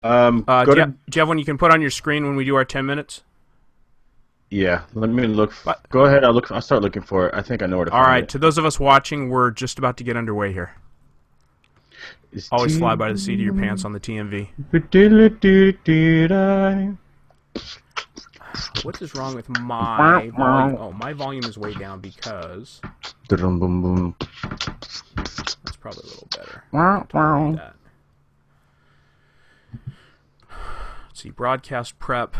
Do you have one you can put on your screen when we do our 10 minutes? Yeah, let me look. Go ahead. I'll start looking for it. I think I know where to find it. All right. To those of us watching, we're just about to get underway here. Always fly by the seat of your pants on the TMV. What is wrong with my volume? Oh, my volume is way down because that's probably a little better. That. Let's see, broadcast prep,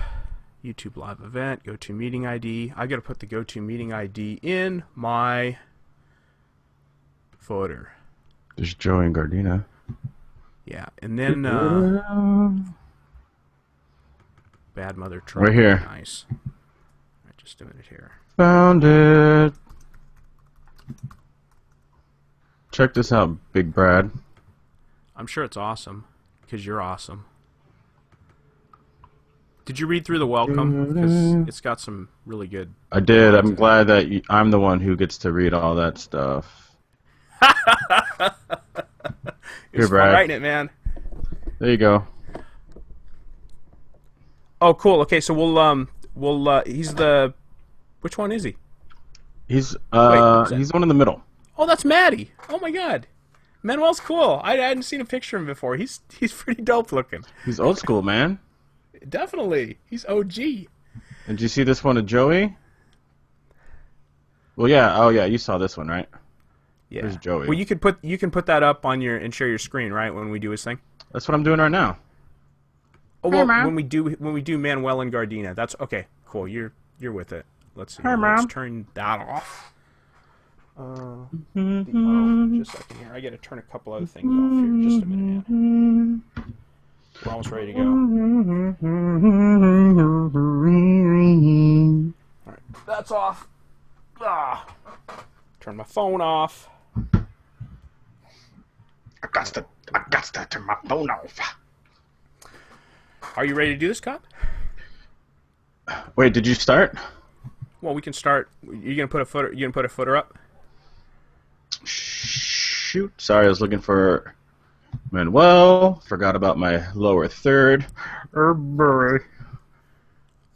YouTube live event, GoToMeeting ID. I got to put the GoToMeeting ID in my footer. There's Joey and Gardena. Yeah, and then Bad Mother Truck. Right here. Nice. All right, just a minute here. Found it. Check this out, Big Brad. I'm sure it's awesome, because you're awesome. Did you read through the welcome? Because it's got some really good... I did. I'm glad that I'm the one who gets to read all that stuff. It's fun writing it, man. There you go. Oh, cool. Okay, so he's the... Which one is he? He's the one in the middle. Oh, that's Maddie. Oh my God. Manuel's cool. I hadn't seen a picture of him before. He's pretty dope looking. He's old school, man. Definitely. He's OG. And did you see this one of Joey? Well, yeah. Oh, yeah. You saw this one, right? Yeah. There's Joey. Well, you can put that up on and share your screen, right, when we do his thing. That's what I'm doing right now. Oh well, when we do Manuel and Gardena, that's okay. Cool. You're with it. Let's see. Let's turn that off. Just a second here. I got to turn a couple other things off here. Just a minute. We're almost ready to go. All right, that's off. Turn my phone off. I got to turn my phone off. Are you ready to do this, Cobb? Wait, did you start? Well, we can start. You gonna put a footer? You gonna put a footer up? Shoot! Sorry, I was looking for Manuel. Forgot about my lower third.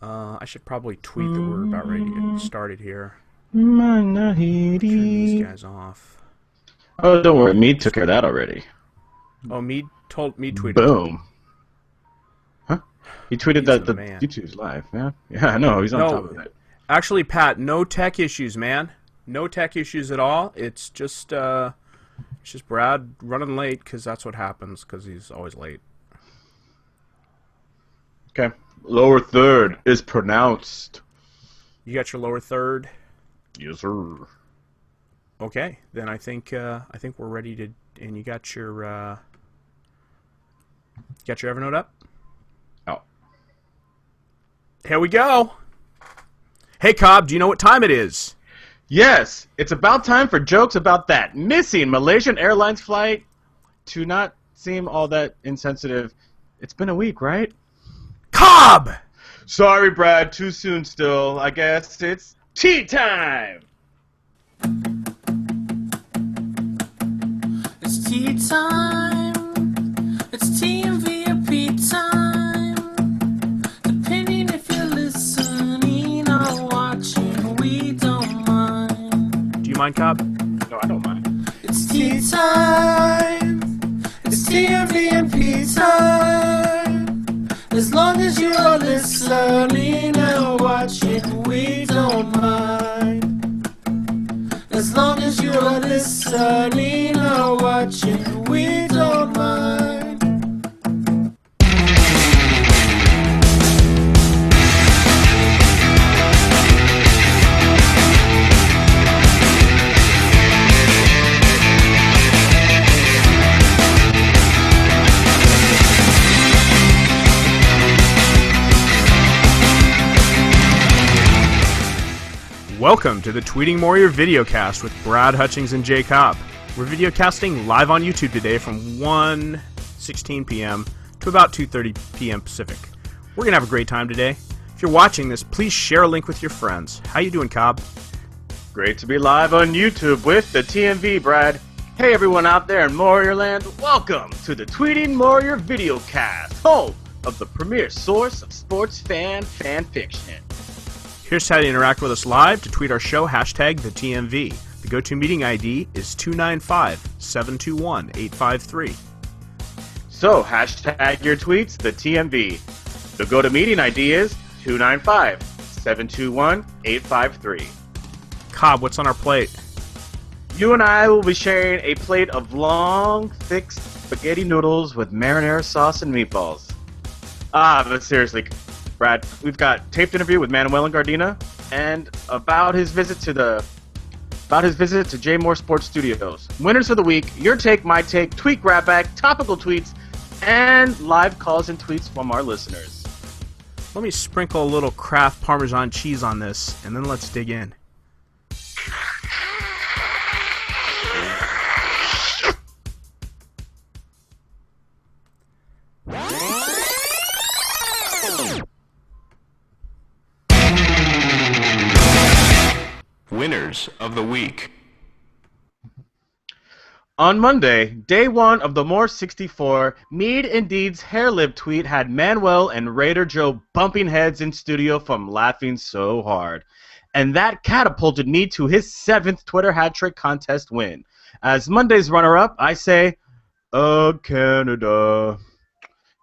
I should probably tweet that we're about ready to get started here. Turn these guys off. Oh, don't worry. Mead took care of that already. Oh, Mead tweeted. Boom. Huh? He tweeted that the man. YouTube's live, man. Yeah, I know. He's on top of it. Actually, Pat, no tech issues, man. No tech issues at all. It's just Brad running late because that's what happens because he's always late. Okay. Lower third is pronounced. You got your lower third? Yes, sir. Okay, then I think we're ready to. And you got your Evernote up? Oh. Here we go. Hey, Cobb, do you know what time it is? Yes, it's about time for jokes about that missing Malaysian Airlines flight. To not seem all that insensitive, it's been a week, right? Cobb! Sorry, Brad, too soon still. I guess it's tea time! It's tea time. It's TMV or pee time. Depending if you're listening or watching, we don't mind. Do you mind, Cobb? No, I don't mind. It's tea time. It's TMV and pee time. As long as you're listening or watching, we don't mind. As long as you're listening or watching, we don't mind. Welcome to the Tweeting Warrior videocast with Brad, Hutchings, and Jay Cobb. We're videocasting live on YouTube today from 1:16 p.m. to about 2:30 p.m. Pacific. We're going to have a great time today. If you're watching this, please share a link with your friends. How you doing, Cobb? Great to be live on YouTube with the TMV, Brad. Hey everyone out there in Warriorland, welcome to the Tweeting Warrior videocast. home of the premier source of sports fan fiction. Here's how to interact with us live. To tweet our show, hashtag TheTMV. The GoToMeeting ID is 295-721-853. So, hashtag your tweets, the TMV. The GoToMeeting ID is 295-721-853. Cobb, what's on our plate? You and I will be sharing a plate of long, thick spaghetti noodles with marinara sauce and meatballs. But seriously, Brad, we've got taped interview with Manuel and Gardena, and about his visit to Jay Mohr Sports Studios. Winners of the week, your take, my take, tweet grab bag, topical tweets, and live calls and tweets from our listeners. Let me sprinkle a little Kraft Parmesan cheese on this, and then let's dig in. Winners of the week. On Monday, day one of the Mohr 64, Mead Indeed's hair lip tweet had Manuel and Raider Joe bumping heads in studio from laughing so hard. And that catapulted Mead to his 7th Twitter hat trick contest win. As Monday's runner-up, I say, Canada.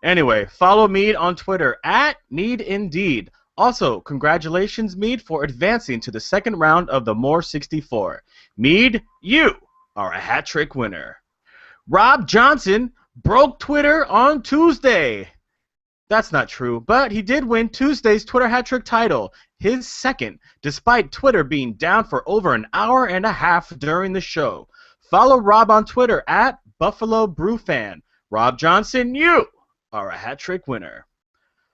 Anyway, follow Mead on Twitter at Mead Indeed. Also, congratulations, Mead, for advancing to the 2nd round of the Mohr 64. Mead, you are a hat trick winner. Rob Johnson broke Twitter on Tuesday. That's not true, but he did win Tuesday's Twitter hat trick title, his 2nd, despite Twitter being down for over an hour and a half during the show. Follow Rob on Twitter at Buffalo Brew Fan. Rob Johnson, you are a hat trick winner.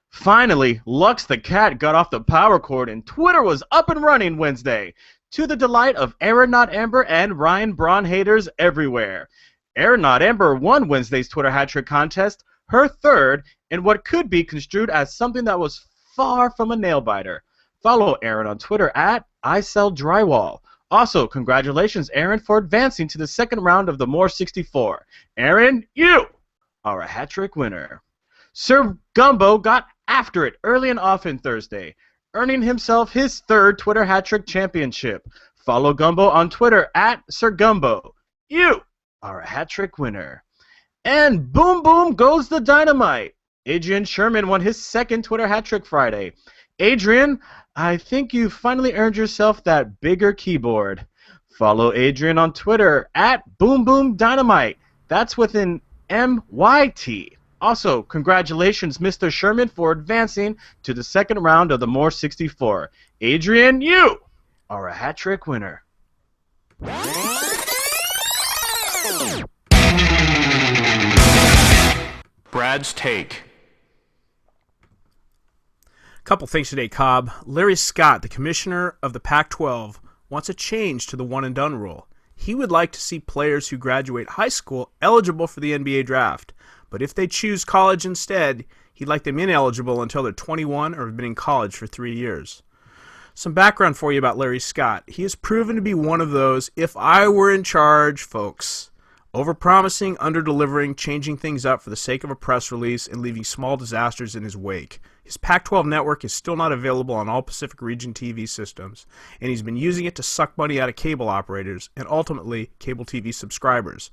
Finally, Lux the Cat got off the power cord and Twitter was up and running Wednesday, to the delight of Aaron Not Amber and Ryan Braun haters everywhere. Aaron Not Amber won Wednesday's Twitter hat trick contest, her 3rd, in what could be construed as something that was far from a nail-biter. Follow Aaron on Twitter at ISellDrywall. Also, congratulations, Aaron, for advancing to the 2nd round of the Mohr 64. Aaron, you are a hat trick winner. Sir Gumbo got after it early and often Thursday, earning himself his 3rd Twitter hat trick championship. Follow Gumbo on Twitter at Sir Gumbo. You are a hat trick winner. And boom boom goes the dynamite. Adrian Sherman won his 2nd Twitter hat trick Friday. Adrian, I think you finally earned yourself that bigger keyboard. Follow Adrian on Twitter at Boom Boom Dynamite. That's with an MYT. Also, congratulations, Mr. Sherman, for advancing to the 2nd round of the Mohr 64. Adrian, you are a hat trick winner. Brad's take. Couple things today, Cobb. Larry Scott, the commissioner of the Pac-12, wants a change to the one-and-done rule. He would like to see players who graduate high school eligible for the NBA draft. But if they choose college instead, he'd like them ineligible until they're 21 or have been in college for 3 years. Some background for you about Larry Scott. He has proven to be one of those if I were in charge folks. Overpromising, underdelivering, changing things up for the sake of a press release, and leaving small disasters in his wake. His Pac-12 network is still not available on all Pacific Region TV systems, and he's been using it to suck money out of cable operators and ultimately cable TV subscribers.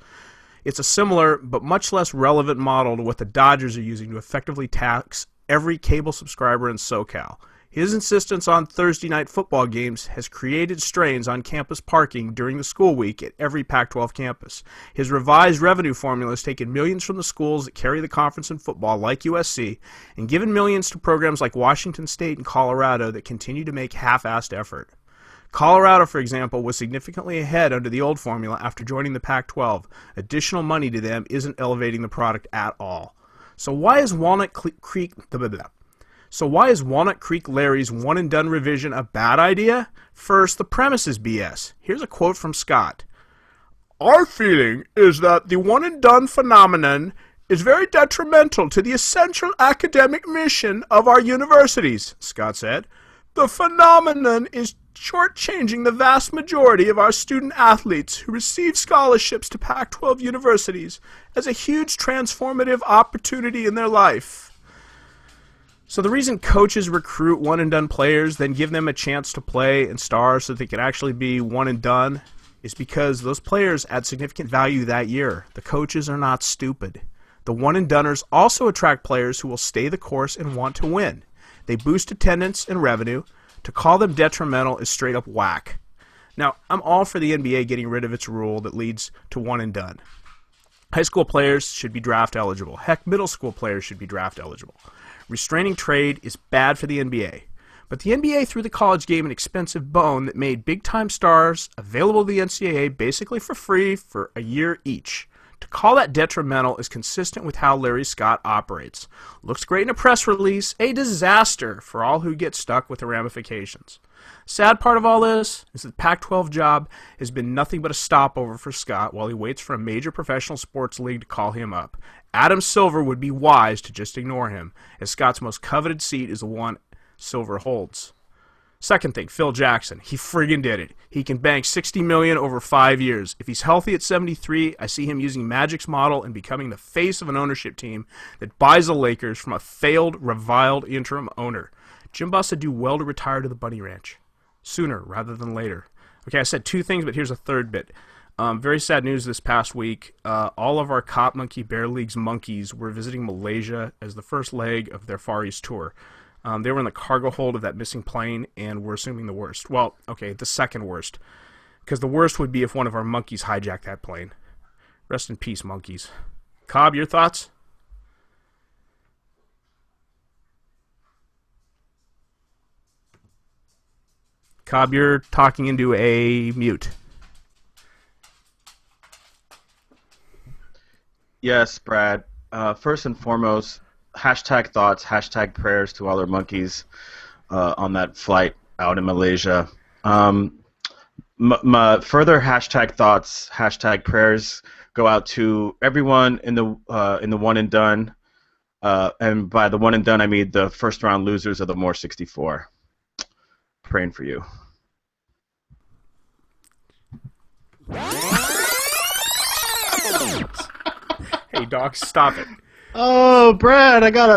It's a similar but much less relevant model to what the Dodgers are using to effectively tax every cable subscriber in SoCal. His insistence on Thursday night football games has created strains on campus parking during the school week at every Pac-12 campus. His revised revenue formula has taken millions from the schools that carry the conference in football, like USC, and given millions to programs like Washington State and Colorado that continue to make half-assed effort. Colorado, for example, was significantly ahead under the old formula after joining the Pac-12. Additional money to them isn't elevating the product at all. So why is Walnut Creek Larry's one-and-done revision a bad idea? First, the premise is BS. Here's a quote from Scott. Our feeling is that the one-and-done phenomenon is very detrimental to the essential academic mission of our universities, Scott said. The phenomenon is shortchanging the vast majority of our student athletes who receive scholarships to Pac-12 universities as a huge transformative opportunity in their life. So the reason coaches recruit one-and-done players, then give them a chance to play and star so that they can actually be one-and-done, is because those players add significant value that year. The coaches are not stupid. The one-and-doners also attract players who will stay the course and want to win. They boost attendance and revenue. To call them detrimental is straight up whack. Now, I'm all for the NBA getting rid of its rule that leads to one-and-done. High school players should be draft eligible. Heck, middle school players should be draft eligible. Restraining trade is bad for the NBA. But the NBA threw the college game an expensive bone that made big-time stars available to the NCAA basically for free for a year each. To call that detrimental is consistent with how Larry Scott operates. Looks great in a press release, a disaster for all who get stuck with the ramifications. Sad part of all this is that the Pac-12 job has been nothing but a stopover for Scott while he waits for a major professional sports league to call him up. Adam Silver would be wise to just ignore him, as Scott's most coveted seat is the one Silver holds. Second thing, Phil Jackson. He friggin' did it. He can bank $60 million over 5 years. If he's healthy at 73, I see him using Magic's model and becoming the face of an ownership team that buys the Lakers from a failed, reviled interim owner. Jim Buss would do well to retire to the Bunny Ranch. Sooner rather than later. Okay, I said 2 things, but here's a third bit. Very sad news this past week. All of our Cop Monkey Bear League's monkeys were visiting Malaysia as the first leg of their Far East tour. They were in the cargo hold of that missing plane, and we're assuming the worst. Well, okay, the second worst. Because the worst would be if one of our monkeys hijacked that plane. Rest in peace, monkeys. Cobb, your thoughts? Cobb, you're talking into a mute. Yes, Brad. First and foremost, hashtag thoughts, hashtag prayers to all our monkeys on that flight out in Malaysia. My further hashtag thoughts, hashtag prayers go out to everyone in the one and done, and by the one and done I mean the first round losers of the More 64. Praying for you. Hey, dog, stop it. Oh, Brad, I got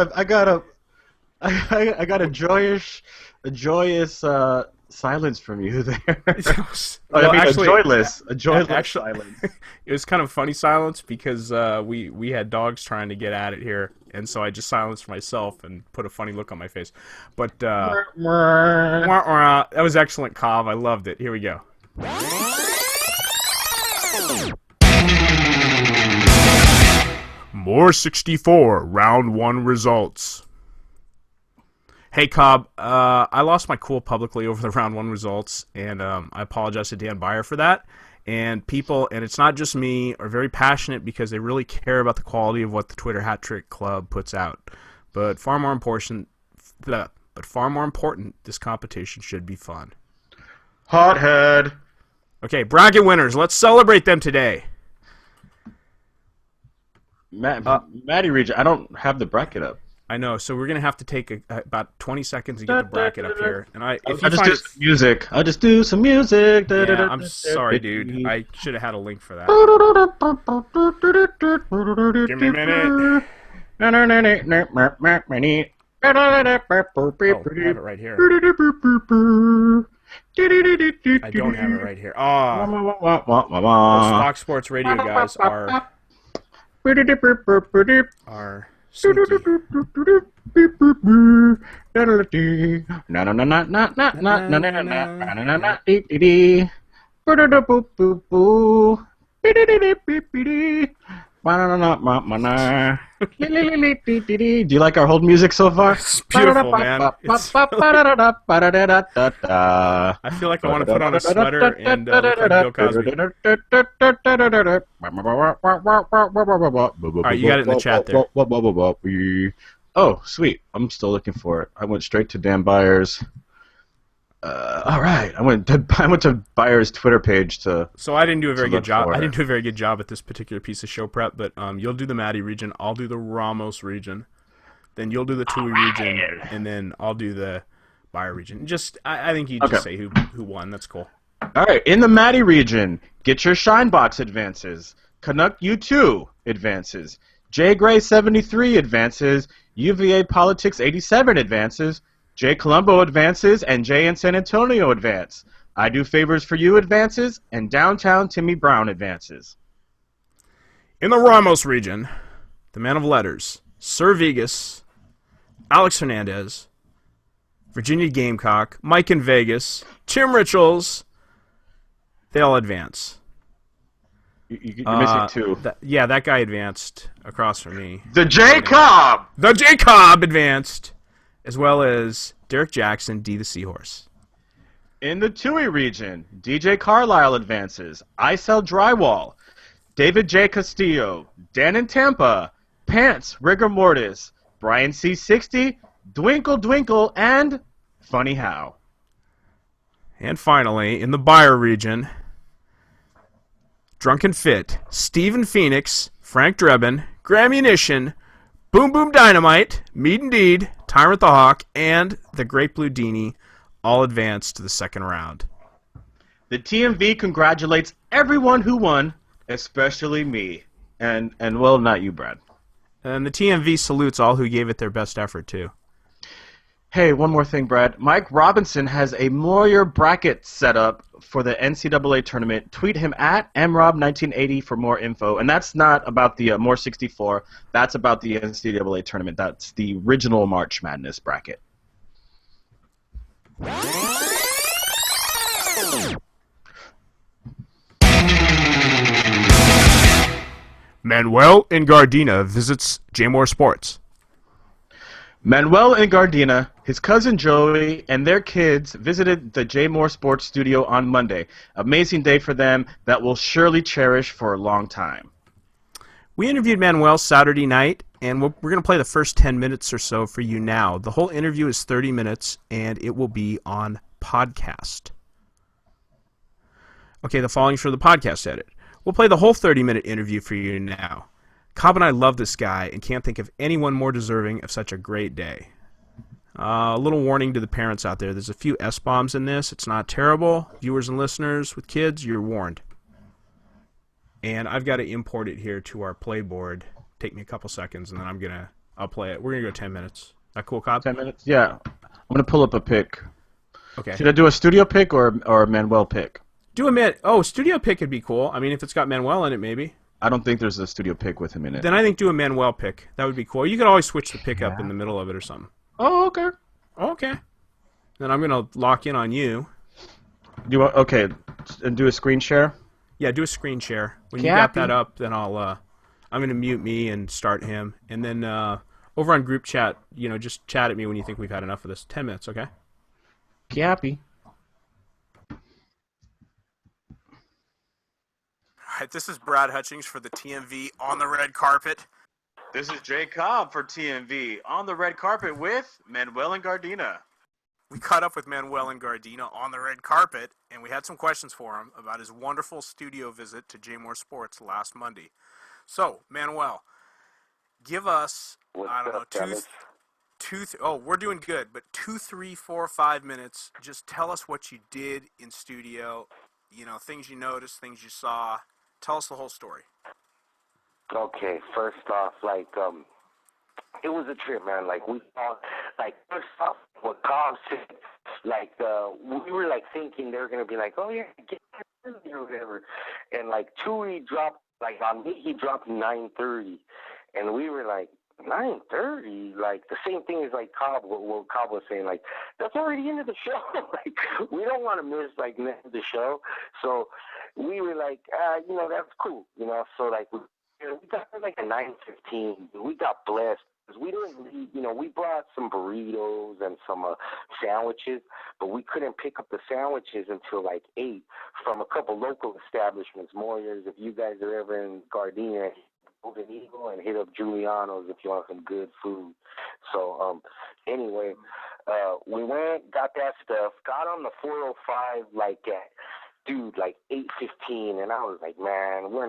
a joyous silence from you there. A joyless silence. It was kind of funny silence because we had dogs trying to get at it here, and so I just silenced myself and put a funny look on my face. But that was excellent, Cobb. I loved it. Here we go. More 64 round 1 results. Hey, Cobb, I lost my cool publicly over the round 1 results, and I apologize to Dan Beyer for that. And people, and it's not just me, are very passionate because they really care about the quality of what the Twitter Hat Trick Club puts out. But far more important, this competition should be fun. Hothead. Okay, bracket winners. Let's celebrate them today. Matty Region, I don't have the bracket up. I know, so we're gonna have to take about 20 seconds to get the bracket up here. And I'll just do some music. I'll just do some music. Yeah, I'm sorry, dude. I should have had a link for that. Give me a minute. Oh, I have it right here. I don't have it right here. Those Fox Sports Radio guys are sneaky. Do you like our hold music so far? It's beautiful, man. I feel like I want to put on a sweater and look like Bill Cosby. Alright, you got it in the chat there. Oh, sweet. I'm still looking for it. I went straight to Dan Byers. All right, I went to Byers' Twitter page to. So I didn't do a very good job. I didn't do a very good job at this particular piece of show prep, but you'll do the Matty region, I'll do the Ramos region, then you'll do the Tui region, and then I'll do the Bayer region. I think you just say who won. That's cool. All right, in the Matty region, get your Shinebox advances. Canuck U2 advances. J Gray 73 advances. UVA Politics 87 advances. J Colombo advances, and J in San Antonio advance. I Do Favors for You advances, and Downtown Timmy Brown advances. In the Ramos region, the man of letters, Sir Vegas, Alex Hernandez, Virginia Gamecock, Mike in Vegas, Tim Richards, they all advance. You're missing two. That guy advanced across from me. The J Cobb! The J Cobb advanced, as well as Derek Jackson, D the Seahorse. In the Tui region, DJ Carlisle advances. I Sell Drywall. David J. Castillo. Dan in Tampa. Pants, Rigor Mortis. Brian C60. Dwinkle Dwinkle, and Funny How. And finally, in the Buyer region, Drunken Fit, Steven Phoenix, Frank Drebin, Gramunition, Boom Boom Dynamite, Mead Indeed, Tyrant the Hawk, and the Great Blue Dini all advanced to the second round. The TMV congratulates everyone who won, especially me. And well, not you, Brad. And the TMV salutes all who gave it their best effort, too. Hey, one more thing, Brad. Mike Robinson has a Moyer bracket set up for the NCAA tournament. Tweet him at mrob1980 for more info. And that's not about the More 64. That's about the NCAA tournament. That's the original March Madness bracket. Manuel in Gardena visits Jay Mohr Sports. Manuel in Gardena, his cousin Joey, and their kids visited the Jay Mohr Sports studio on Monday. Amazing day for them that we'll surely cherish for a long time. We interviewed Manuel Saturday night, and we're going to play the first 10 minutes or so for you now. The whole interview is 30 minutes, and it will be on podcast. Okay, the following's for the podcast edit. We'll play the whole 30-minute interview for you now. Cobb and I love this guy and can't think of anyone more deserving of such a great day. A little warning to the parents out there. There's a few S-bombs in this. It's not terrible. Viewers and listeners with kids, you're warned. And I've got to import it here to our playboard. Take me a couple seconds, and then I'll play it. We're going to go 10 minutes. Is that cool, Cobb? 10 minutes? Yeah. I'm going to pull up a pick. Okay. Should I do a studio pick or a Manuel pick? Studio pick would be cool. I mean, if it's got Manuel in it, maybe. I don't think there's a studio pick with him in it. Then I think do a Manuel pick. That would be cool. You could always switch the pick up in the middle of it or something. Oh, okay. Okay. Then I'm going to lock in on you. Okay, and do a screen share? Yeah, do a screen share. When you got that up, then I'm going to mute me and start him. And then over on group chat, just chat at me when you think we've had enough of this. 10 minutes, okay? Cappy. All right, this is Brad Hutchings for the TMV on the red carpet. This is Jay Cobb for TMV on the red carpet with Manuel and Gardena. We caught up with Manuel and Gardena on the red carpet, and we had some questions for him about his wonderful studio visit to Jay Mohr Sports last Monday. So, Manuel, give us, we're doing good, but 2, 3, 4, 5 minutes. Just tell us what you did in studio, things you noticed, things you saw. Tell us the whole story. Okay, first off, it was a trip, man. We thought, first off, what Cobb said, we were, thinking they were going to be oh, yeah, get early or whatever. And, Tui dropped, on me, he dropped 9:30. And we were 9:30? The same thing as, Cobb, what Cobb was saying, that's already into the show. We don't want to miss, the show. So we were that's cool, So, we got there a 9:15. We got blessed. We didn't leave, we brought some burritos and some sandwiches, but we couldn't pick up the sandwiches until 8 from a couple local establishments. Moyers, if you guys are ever in Gardena, Golden Eagle, and hit up Giuliano's if you want some good food. So, anyway, we went, got that stuff, got on the 405 at 8:15, and I was man, we're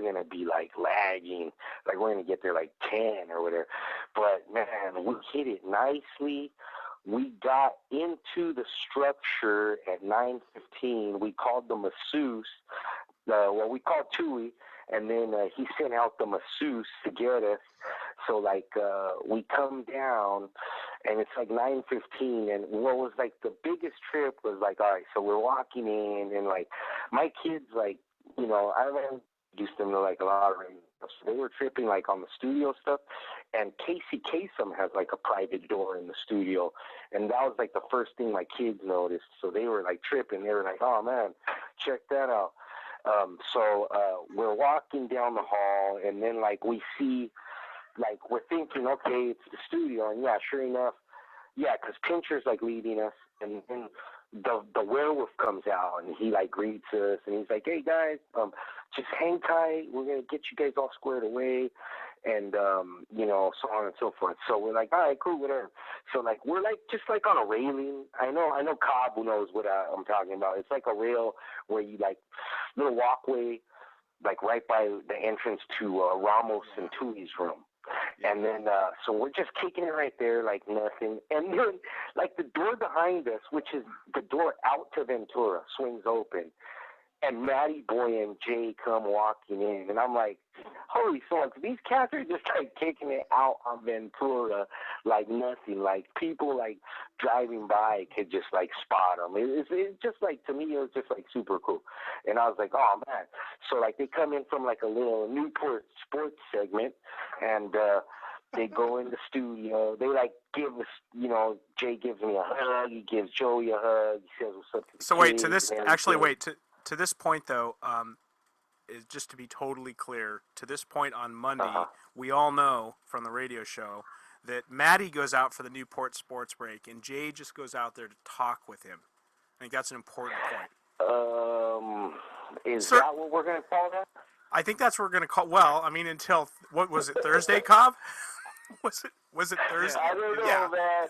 gonna be lagging, we're gonna get there 10 or whatever. But man, we hit it nicely. We got into the structure at 9:15. We called the masseuse, we called Tui, and then he sent out the masseuse to get us. So like we come down, and it's like 9:15, and what was like the biggest trip was like, all right, so we're walking in, and like my kids, like, you know, I haven't introduced them to like a lot of radio stuff, so they were tripping like on the studio stuff, and Casey Kasem has like a private door in the studio, and that was like the first thing my kids noticed, so they were like tripping. They were like, oh man, check that out. So we're walking down the hall, and then like we see, like we're thinking, okay, it's the studio, and yeah, sure enough, yeah, because Pincher's like leading us, and then the werewolf comes out, and he like greets us, and he's like, hey guys, just hang tight, we're gonna get you guys all squared away, and you know, so on and so forth. So we're like, all right, cool, whatever. So like we're like just like on a railing. I know Cobb who knows what I'm talking about. It's like a rail where you like little walkway, like right by the entrance to Ramos and Tui's room. And then, so we're just kicking it right there like nothing. And then, like, the door behind us, which is the door out to Ventura, swings open. And Matty Boy and Jay come walking in. And I'm like, holy smokes, these cats are just, like, kicking it out on Ventura like nothing. Like, people, like, driving by could just, like, spot them. It's just, like, to me, it was just, like, super cool. And I was like, oh, man. So, like, they come in from, like, a little Newport sports segment, and they go in the studio. They, like, give us, you know, Jay gives me a hug. He gives Joey a hug. He says what's up to the So wait, kids to this, and actually, everything. to this point though, is just to be totally clear, to this point on Monday, we all know from the radio show that Maddie goes out for the Newport sports break, and Jay just goes out there to talk with him. I think that's an important point. Is that what we're going to call that? I think that's what we're going to call. Well, I mean, until what was it, Thursday, Cobb? was it Thursday? I don't know, man.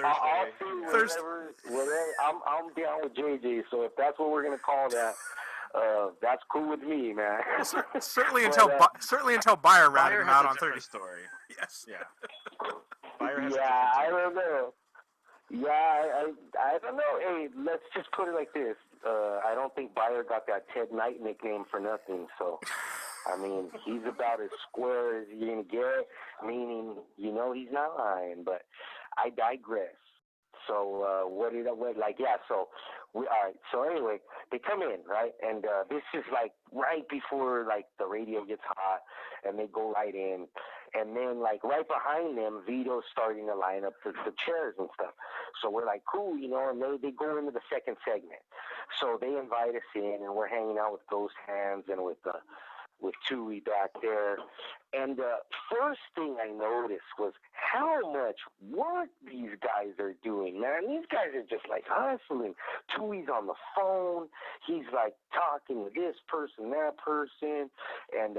I'll see whatever. I'm down with JJ. So if that's what we're going to call that, that's cool with me, man. Certainly until Bayer ratted him out on 30. Story. Yes. Yeah. I don't know. Yeah, I don't know. Hey, let's just put it like this. I don't think Bayer got that Ted Knight nickname for nothing. So, I mean, he's about as square as you're going to get, meaning, you know, he's not lying. But I digress. So, all right. So anyway, they come in, right? And this is like right before like the radio gets hot, and they go right in. And then like right behind them, Vito's starting to line up the chairs and stuff. So we're like, cool, you know, and they go into the second segment. So they invite us in, and we're hanging out with Ghost Hands and with Tui back there. And first thing I noticed was how much work these guys are doing, man. These guys are just like hustling. Tui's on the phone. He's like talking to this person, that person. And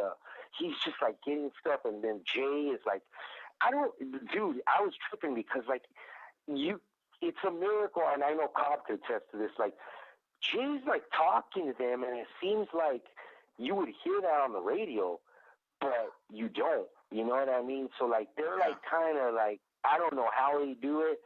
he's just like getting stuff. And then Jay is like, I was tripping because like it's a miracle. And I know Cobb could attest to this. Like Jay's like talking to them, and it seems like you would hear that on the radio, but you don't. You know what I mean? So, like, they're, like, kind of, like, I don't know how they do it,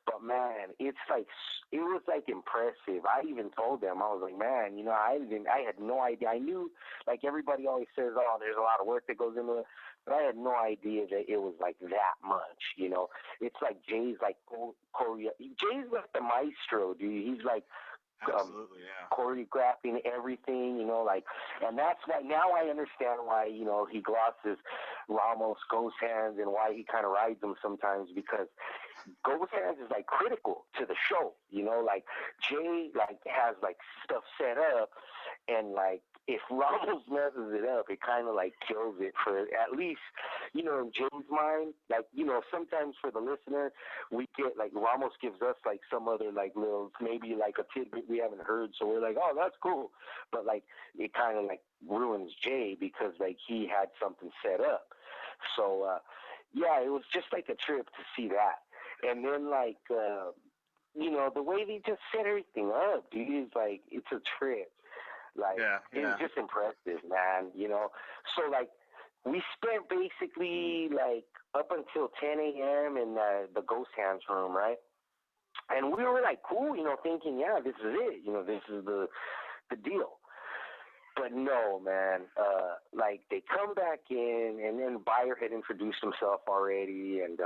but, man, it's, like, it was, like, impressive. I even told them, I was like, man, you know, I had no idea. I knew, like, everybody always says, oh, there's a lot of work that goes into it, but I had no idea that it was, like, that much, you know? It's like Jay's, like, Jay's, like, the maestro, dude. He's, like, absolutely, yeah. choreographing everything, you know, like, and that's why now I understand why, you know, he glosses Ramos, Ghost Hands, and why he kind of rides them sometimes, because Ghost Hands is like critical to the show, you know, like Jay like has like stuff set up, and like if Ramos messes it up, it kind of like kills it for at least, you know, in Jay's mind. Like, you know, sometimes for the listener, we get like Ramos gives us like some other like little, maybe like a tidbit we haven't heard, so we're like, oh, that's cool. But like it kind of like ruins Jay because like he had something set up. So yeah, it was just like a trip to see that. And then like you know, the way they just set everything up, dude, is like it's a trip. Like, it was just impressive, man, you know. So, like, we spent basically, like, up until 10 a.m. in the Ghost Hands room, right? And we were, like, cool, you know, thinking, yeah, this is it. You know, this is the deal. But no, man. Like they come back in, and then Buyer had introduced himself already, and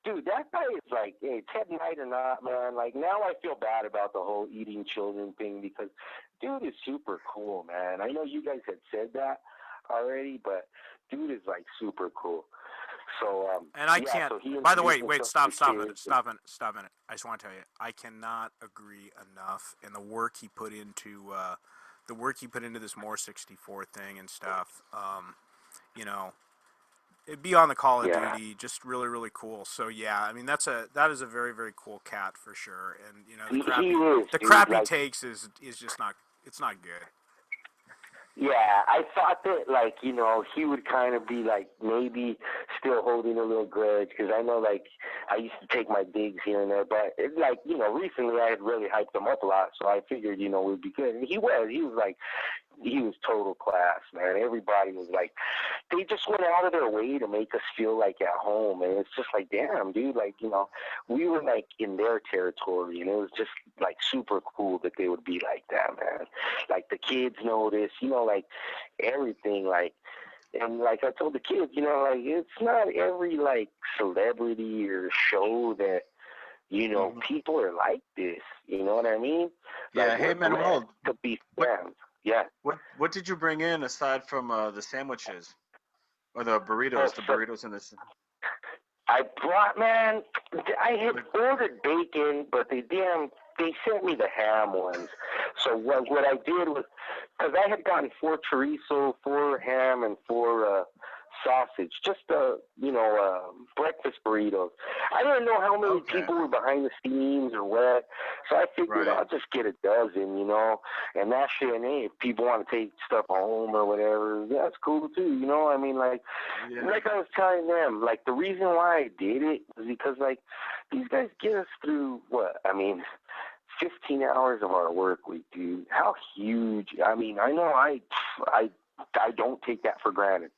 dude, that guy is like, hey, Ted Knight or not, man. Like now I feel bad about the whole eating children thing because dude is super cool, man. I know you guys had said that already, but dude is like super cool. So and I yeah, can't. so By the way, introduced wait, himself stop to a minute, kids. stop a minute. I just want to tell you, I cannot agree enough in the work he put into this More 64 thing and stuff. You know, it'd be on the Call of Yeah. Duty, just really, really cool. So yeah, I mean that is a very, very cool cat for sure. And you know, He is, the dude. crap he Like, takes is just not, it's not good. yeah, I thought that, like, you know, he would kind of be, like, maybe still holding a little grudge, because I know, like, I used to take my digs here and there, but, like, you know, recently I had really hyped him up a lot, so I figured, you know, it would be good. And he was, like, he was total class, man. Everybody was, like, they just went out of their way to make us feel like at home, and it's just like, damn, dude, like, you know, we were, like, in their territory, and it was just, like, super cool that they would be like that, man. Like, the kids notice, you know, like, everything, like, and, like, I told the kids, you know, like, it's not every, like, celebrity or show that, you know, people are like this, you know what I mean? Yeah, like, hey, we're Manuel, blessed to be what- fans. Yeah. What did you bring in aside from the sandwiches or the burritos? The burritos and the. I brought, man, I had ordered bacon, but they sent me the ham ones. So what I did was, because I had gotten 4 chorizo, 4 ham, and 4 sausage, just breakfast burritos. I didn't know how many people were behind the scenes or what, so I figured I'll just get a dozen, you know, and that shit. And hey, if people want to take stuff home or whatever, yeah, it's cool too, you know. I mean, like I was telling them, like the reason why I did it was because like these guys get us through 15 hours of our work week, dude. How huge! I mean, I know I don't take that for granted.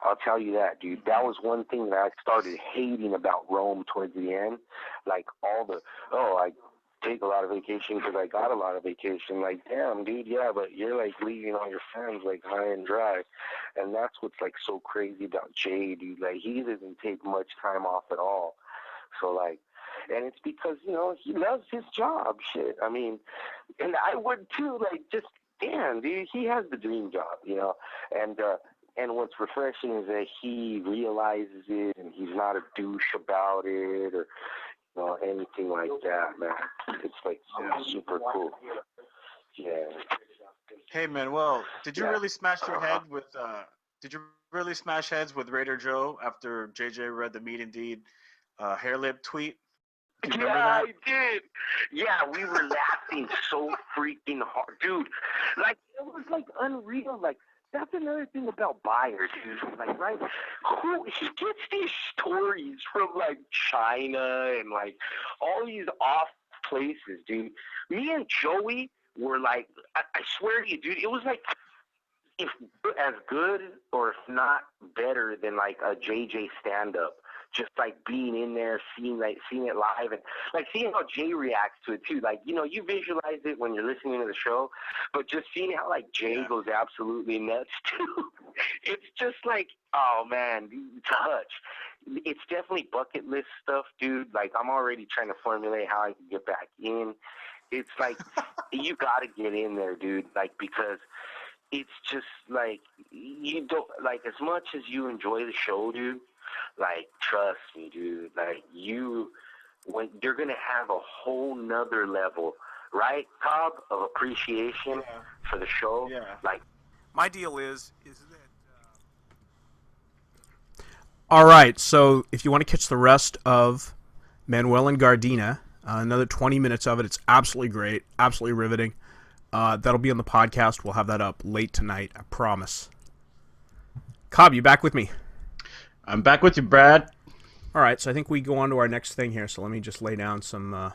I'll tell you that, dude. That was one thing that I started hating about Rome towards the end. Like I take a lot of vacation because I got a lot of vacation. Like, damn, dude, yeah, but you're like leaving all your friends like high and dry. And that's what's like so crazy about Jay, dude. Like, he doesn't take much time off at all. So like, and it's because, you know, he loves his job, shit. I mean, and I would too, like, just, damn, dude, he has the dream job, you know. And what's refreshing is that he realizes it and he's not a douche about it or, you know, anything like that, man. It's like super cool. Yeah. Hey, Manuel, did you really smash your head with? Did you really smash heads with Raider Joe after JJ read the Meet Indeed hair lip tweet? Do you remember that? I did. Yeah, we were laughing so freaking hard, dude. Like, it was like unreal. Like, that's another thing about Buyer, dude. Like, right? He gets these stories from like China and like all these off places, dude. Me and Joey were like, I swear to you, dude, it was like if as good or if not better than like a JJ stand-up. Just like being in there, seeing it live, and like seeing how Jay reacts to it too. Like, you know, you visualize it when you're listening to the show, but just seeing how like Jay goes absolutely nuts too. It's just like, oh man, it's Hutch. It's definitely bucket list stuff, dude. Like, I'm already trying to formulate how I can get back in. It's like you got to get in there, dude. Like, because it's just like you don't like as much as you enjoy the show, dude. Like, trust me, dude. Like, you're gonna have a whole nother level, right, Cobb, of appreciation for the show. Yeah. Like, my deal is that. All right, so if you want to catch the rest of Manuel and Gardena, another 20 minutes of it, it's absolutely great, absolutely riveting. That'll be on the podcast. We'll have that up late tonight, I promise. Cobb, you back with me? I'm back with you, Brad. All right, so I think we go on to our next thing here. So let me just lay down some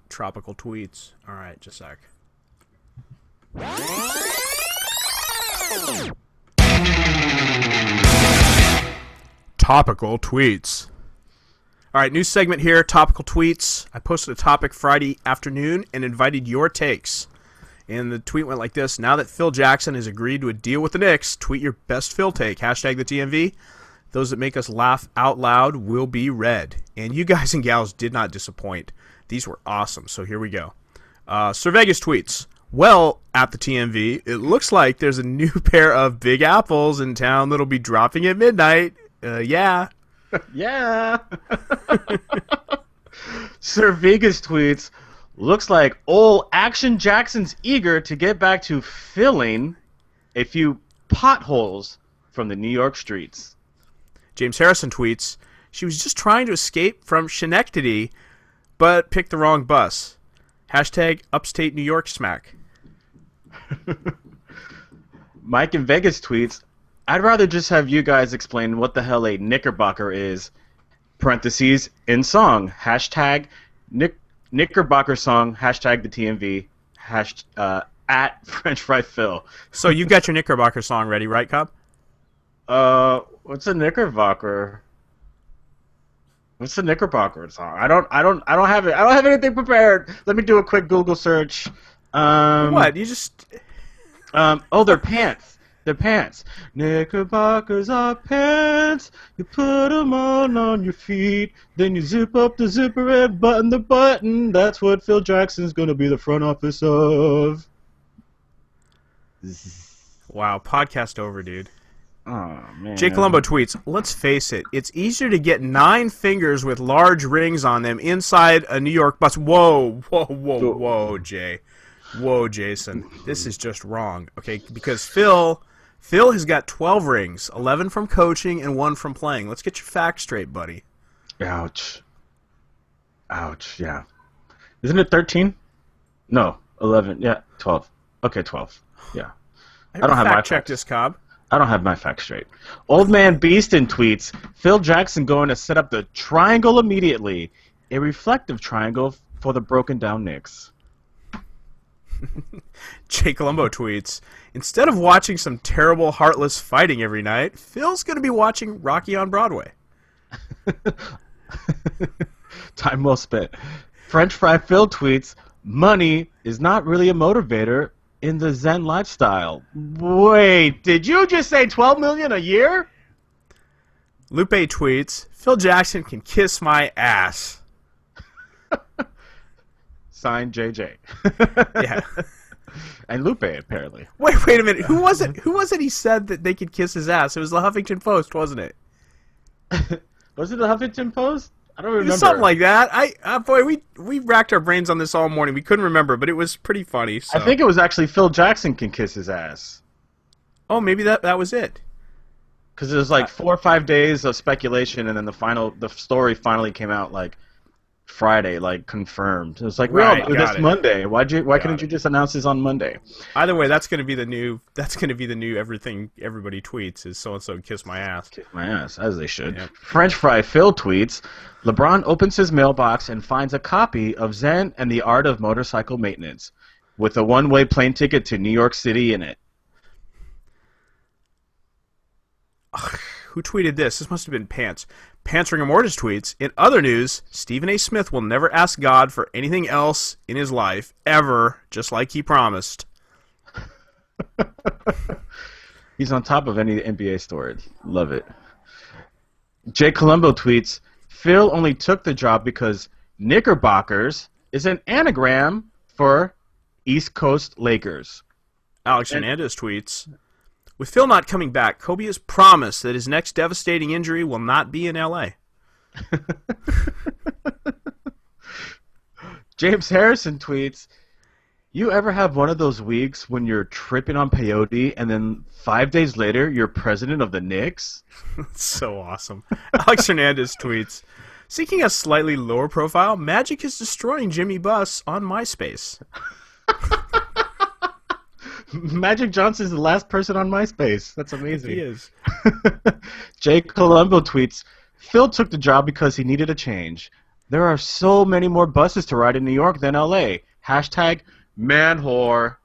tropical tweets. All right, just a sec. Topical tweets. All right, new segment here, topical tweets. I posted a topic Friday afternoon and invited your takes. And the tweet went like this: now that Phil Jackson has agreed to a deal with the Knicks, tweet your best Phil take. Hashtag the TMV. Those that make us laugh out loud will be read. And you guys and gals did not disappoint. These were awesome. So here we go. Sir Vegas tweets, well, at the TMV, it looks like there's a new pair of Big Apples in town that'll be dropping at midnight. Yeah. Yeah. Sir Vegas tweets, looks like old Action Jackson's eager to get back to filling a few potholes from the New York streets. James Harrison tweets, she was just trying to escape from Schenectady, but picked the wrong bus. Hashtag upstate New York smack. Mike in Vegas tweets, I'd rather just have you guys explain what the hell a Knickerbocker is. Parentheses, in song. Hashtag Knickerbocker song. Hashtag the TMV. At French Fry Phil. So you got your Knickerbocker song ready, right, Cobb? What's a Knickerbocker? What's the Knickerbocker song? I don't have it. I don't have anything prepared. Let me do a quick Google search. What? You just... Oh, they're pants. They're pants. Knickerbockers are pants. You put them on your feet. Then you zip up the zipper and button the button. That's what Phil Jackson's going to be the front office of. Wow, podcast over, dude. Oh, man. Jay Colombo tweets, let's face it, it's easier to get 9 fingers with large rings on them inside a New York bus. Whoa, Jay. Whoa, Jason. This is just wrong. Okay, because Phil has got 12 rings, 11 from coaching and 1 from playing. Let's get your facts straight, buddy. Ouch, yeah. Isn't it 13? No, 11. Yeah, 12. Okay, 12. Yeah. I don't have my fact check facts. this, Cobb. I don't have my facts straight. Old Man Beastin tweets, Phil Jackson going to set up the triangle immediately. A reflective triangle for the broken down Knicks. Jay Colombo tweets, instead of watching some terrible, heartless fighting every night, Phil's going to be watching Rocky on Broadway. Time well spent. French Fry Phil tweets, money is not really a motivator in the Zen lifestyle. Wait, did you just say $12 million a year? Lupe tweets, Phil Jackson can kiss my ass. Signed, JJ. Yeah. And Lupe, apparently. Wait a minute. Who was it he said that they could kiss his ass? It was the Huffington Post, wasn't it? Was it the Huffington Post? I don't remember. It was something like that. Boy, we racked our brains on this all morning. We couldn't remember, but it was pretty funny. So. I think it was actually Phil Jackson can kiss his ass. Oh, maybe that was it. Because it was like 4 or 5 days of speculation, and then the story finally came out like Friday, like confirmed. It was like, right, well, this Monday. Why couldn't you just announce this on Monday? Either way, that's going to be the new everything everybody tweets is so and so kiss my ass. Kiss my ass, as they should. Yep. French Fry Phil tweets, LeBron opens his mailbox and finds a copy of Zen and the Art of Motorcycle Maintenance with a one-way plane ticket to New York City in it. Who tweeted this? This must have been Pants. Pants Ringer Mortis tweets, in other news, Stephen A. Smith will never ask God for anything else in his life, ever, just like he promised. He's on top of any NBA story. Love it. Jay Colombo tweets, Phil only took the job because Knickerbockers is an anagram for East Coast Lakers. Alex Hernandez tweets, with Phil not coming back, Kobe has promised that his next devastating injury will not be in L.A. James Harrison tweets, you ever have one of those weeks when you're tripping on peyote and then 5 days later you're president of the Knicks? So awesome. Alex Hernandez tweets, seeking a slightly lower profile, Magic is destroying Jimmy Buss on MySpace. Magic Johnson's the last person on MySpace. That's amazing. He is. Jay Colombo tweets, Phil took the job because he needed a change. There are so many more buses to ride in New York than LA. Hashtag man whore.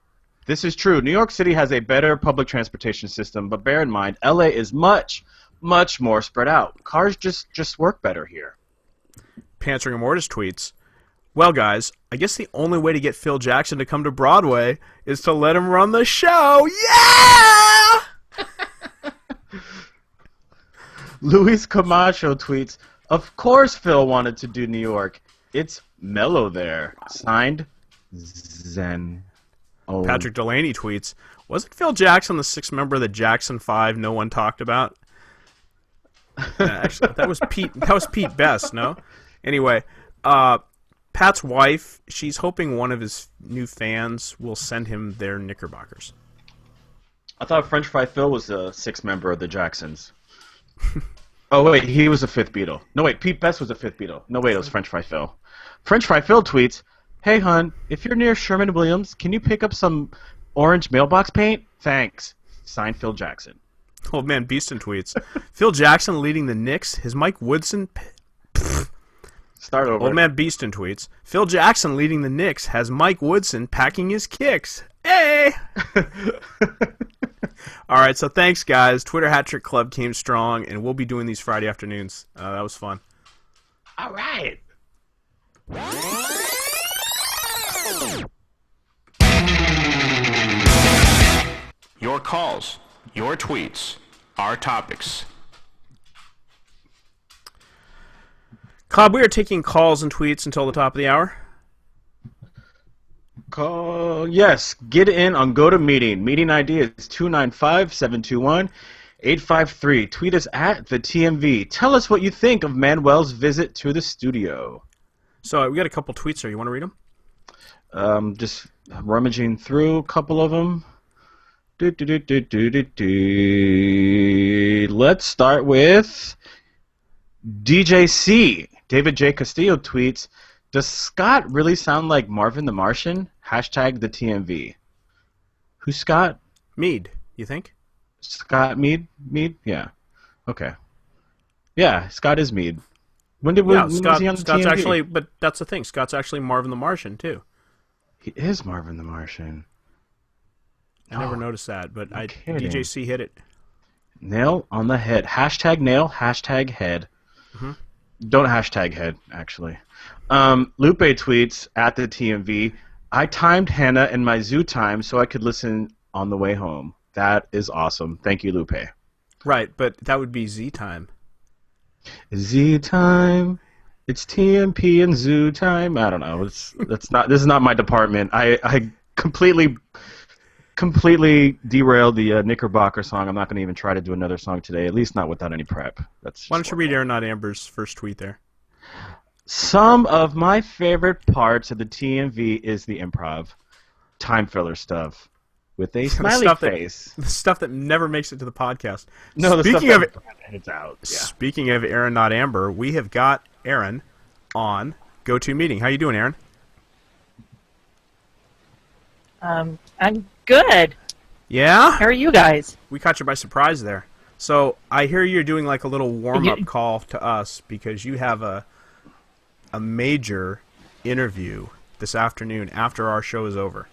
This is true. New York City has a better public transportation system, but bear in mind, LA is much, much more spread out. Cars just work better here. Pants Ringer Mortis tweets, Well, guys, I guess the only way to get Phil Jackson to come to Broadway is to let him run the show. Yeah! Luis Camacho tweets, "Of course Phil wanted to do New York. It's mellow there." Signed, Zen. Oh. Patrick Delaney tweets, "Wasn't Phil Jackson the sixth member of the Jackson 5 no one talked about?" Actually, that was Pete Best, no? Anyway, Pat's wife, she's hoping one of his new fans will send him their knickerbockers. I thought French Fry Phil was the sixth member of the Jacksons. Oh, wait, he was the fifth Beatle. No, wait, Pete Best was the fifth Beatle. No, wait, it was French Fry Phil. French Fry Phil tweets, "Hey, hun, if you're near Sherman-Williams, can you pick up some orange mailbox paint? Thanks." Signed, Phil Jackson. Old man Beeston tweets, "Phil Jackson leading the Knicks. His Mike Woodson..." Start over. Old man Beeston tweets, "Phil Jackson leading the Knicks has Mike Woodson packing his kicks. Hey!" All right, so thanks, guys. Twitter Hat Trick Club came strong, and we'll be doing these Friday afternoons. That was fun. All right. Your calls, your tweets, our topics. Cobb, we are taking calls and tweets until the top of the hour. Yes, get in on GoToMeeting. Meeting ID is 295-721-853. Tweet us at TheTMV. Tell us what you think of Manuel's visit to the studio. So we got a couple tweets here. You want to read them? Just rummaging through a couple of them. Let's start with DJC. David J. Castillo tweets, "Does Scott really sound like Marvin the Martian? Hashtag TheTMV." Who's Scott? Mead, you think? Scott Mead? Mead? Yeah. Okay. Yeah, Scott is Mead. When was he on the Scott's TMV? actually, but that's the thing. Scott's actually Marvin the Martian, too. He is Marvin the Martian. I never noticed that, but kidding. DJC hit it. Nail on the head. Hashtag nail, hashtag head. Mm-hmm. Don't hashtag head, actually. Lupe tweets at TheTMV, "I timed Hannah and my zoo time so I could listen on the way home." That is awesome. Thank you, Lupe. Right, but that would be Z time. Z time. It's TMP and zoo time. I don't know. This is not my department. I completely derailed the Knickerbocker song. I'm not going to even try to do another song today, at least not without any prep. Why don't you read Aaron Not Amber's first tweet there? Some of my favorite parts of the TMV is the improv. Time filler stuff. With a smiley face. The stuff that never makes it to the podcast. No, Speaking of it's out. Yeah. Speaking of Aaron Not Amber, we have got Aaron on GoToMeeting. How you doing, Aaron? I'm good. Yeah? How are you guys? We caught you by surprise there. So I hear you're doing like a little warm-up call to us because you have a major interview this afternoon after our show is over.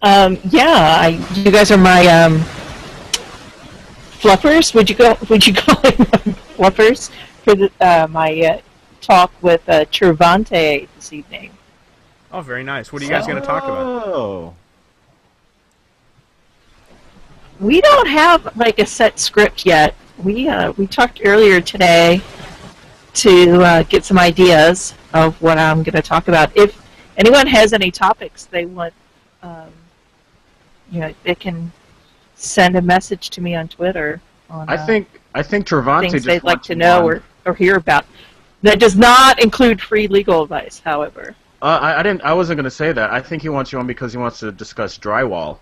Yeah, you guys are my fluffers. Would you call them fluffers for my talk with Cervante this evening? Oh, very nice. What are you guys going to talk about? Oh. We don't have like a set script yet. We talked earlier today to get some ideas of what I'm going to talk about. If anyone has any topics they want, they can send a message to me on Twitter. I think Trevante things just they'd like wants to know one. or hear about. That does not include free legal advice, however. I wasn't going to say that. I think he wants you on because he wants to discuss drywall.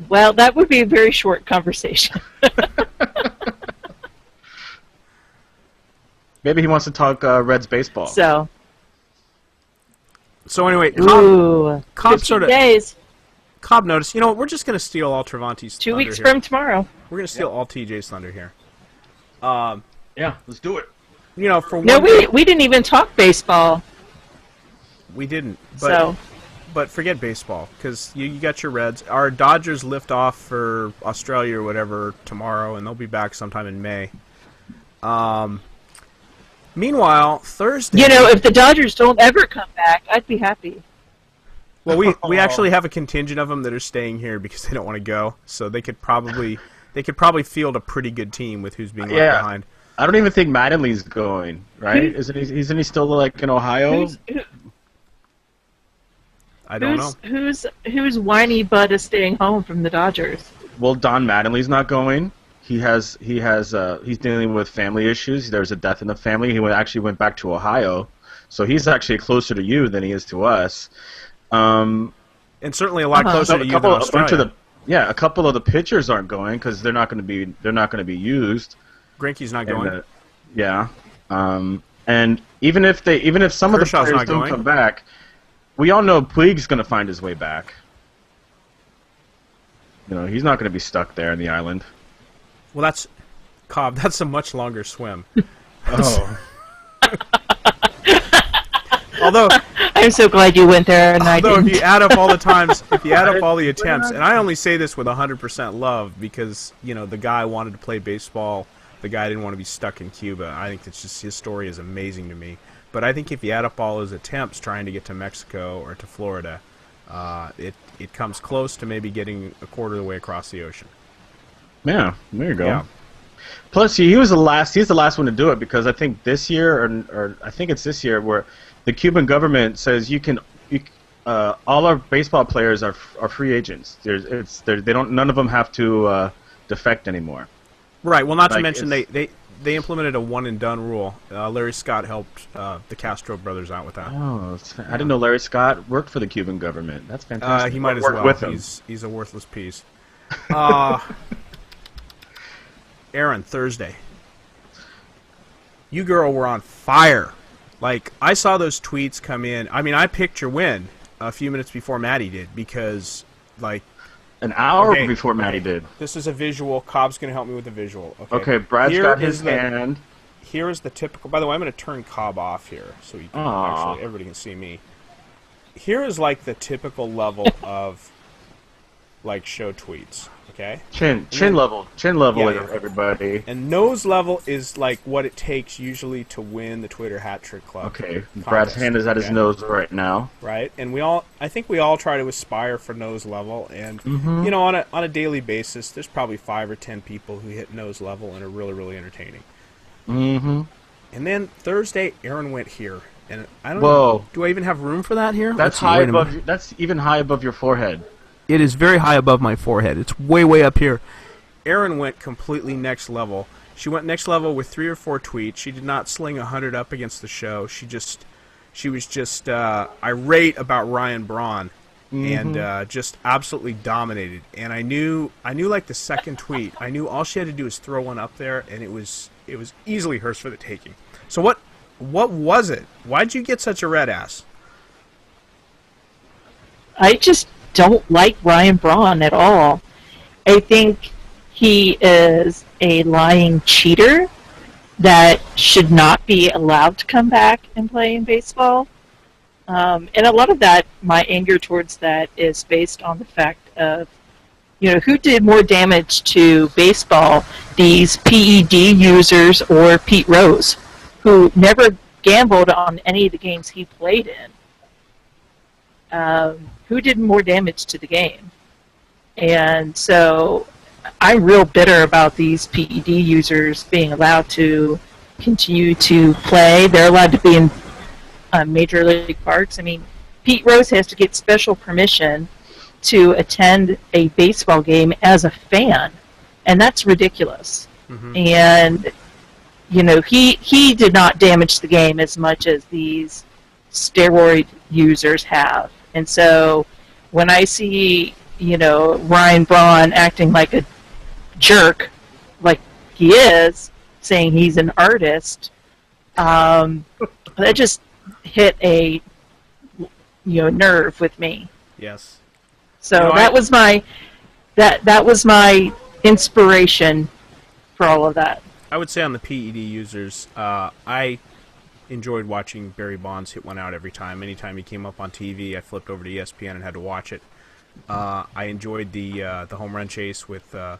Well, that would be a very short conversation. Maybe he wants to talk Reds baseball. So anyway, Cobb 15 days. Cobb noticed, we're just going to steal all Travante's 2 thunder weeks here. from tomorrow. We're going to steal all TJ's thunder here. Yeah, let's do it. For one No, we didn't even talk baseball. we didn't. But forget baseball, because you got your Reds. Our Dodgers lift off for Australia or whatever tomorrow, and they'll be back sometime in May. Meanwhile, Thursday. You know, if the Dodgers don't ever come back, I'd be happy. Well, we actually have a contingent of them that are staying here because they don't want to go, so they could probably field a pretty good team with who's being left behind. I don't even think Mattingly's going, right? Isn't he still like in Ohio? I don't know. Who's whiny butt is staying home from the Dodgers? Well, Don Mattingly's not going. He's dealing with family issues. There was a death in the family. He actually went back to Ohio, so he's actually closer to you than he is to us. And certainly a lot closer to you than Australia. A couple of the pitchers aren't going because they're not going to be used. Greinke's not going. And even if some Kershaw's of the players don't come back, we all know Puig's going to find his way back. You know, he's not going to be stuck there in the island. Well, that's Cobb. That's a much longer swim. Oh. Although I'm so glad you went there and I didn't. If you add up all the times, if you add up all the attempts, and I only say this with 100% love because the guy wanted to play baseball, the guy didn't want to be stuck in Cuba. I think it's just his story is amazing to me. But I think if you add up all his attempts trying to get to Mexico or to Florida, it comes close to maybe getting a quarter of the way across the ocean. Yeah, there you go. Yeah. Plus, he's the last one to do it because I think this year, or I think it's this year, where the Cuban government says all our baseball players are free agents. None of them have to defect anymore. Right. Well, not to mention they implemented a one and done rule. Larry Scott helped the Castro brothers out with that. Oh, I didn't know Larry Scott worked for the Cuban government. That's fantastic. He might as well. With him. He's a worthless piece. Aaron, Thursday. You girl were on fire. Like, I saw those tweets come in. I mean, I picked your win a few minutes before Maddie did because, like... An hour before Maddie did. This is a visual. Cobb's going to help me with the visual. Okay, Brad's got his hand. Here is the typical... By the way, I'm going to turn Cobb off here so you can actually... Everybody can see me. Here is, like, the typical level of, like, show tweets. Okay? Chin level, everybody. And nose level is like what it takes usually to win the Twitter Hat Trick Club. Okay, Brad's hand is at his nose right now. Right, and I think we all try to aspire for nose level, and on a daily basis, there's probably 5 or 10 people who hit nose level and are really, really entertaining. Mm-hmm. And then Thursday, Aaron went here, and I don't know. Do I even have room for that here? That's That's even high above your forehead. It is very high above my forehead. It's way, way up here. Erin went completely next level. She went next level with 3 or 4 tweets. She did not sling 100 up against the show. She was just irate about Ryan Braun and just absolutely dominated. And I knew like the second tweet. I knew all she had to do was throw one up there, and it was easily hers for the taking. So what was it? Why'd you get such a red ass? I just don't like Ryan Braun at all. I think he is a lying cheater that should not be allowed to come back and play in baseball. And a lot of that, my anger towards that is based on the fact of, who did more damage to baseball, these PED users or Pete Rose, who never gambled on any of the games he played in. Who did more damage to the game? And so I'm real bitter about these PED users being allowed to continue to play. They're allowed to be in Major League Parks. I mean, Pete Rose has to get special permission to attend a baseball game as a fan, and that's ridiculous. Mm-hmm. And, he did not damage the game as much as these steroid users have. And so when I see, Ryan Braun acting like a jerk, like he is, saying he's an artist, that just hit a, nerve with me. Yes. So that was my inspiration for all of that. I would say on the PED users, I enjoyed watching Barry Bonds hit one out every time. Anytime he came up on TV, I flipped over to ESPN and had to watch it. I enjoyed the home run chase with Sosa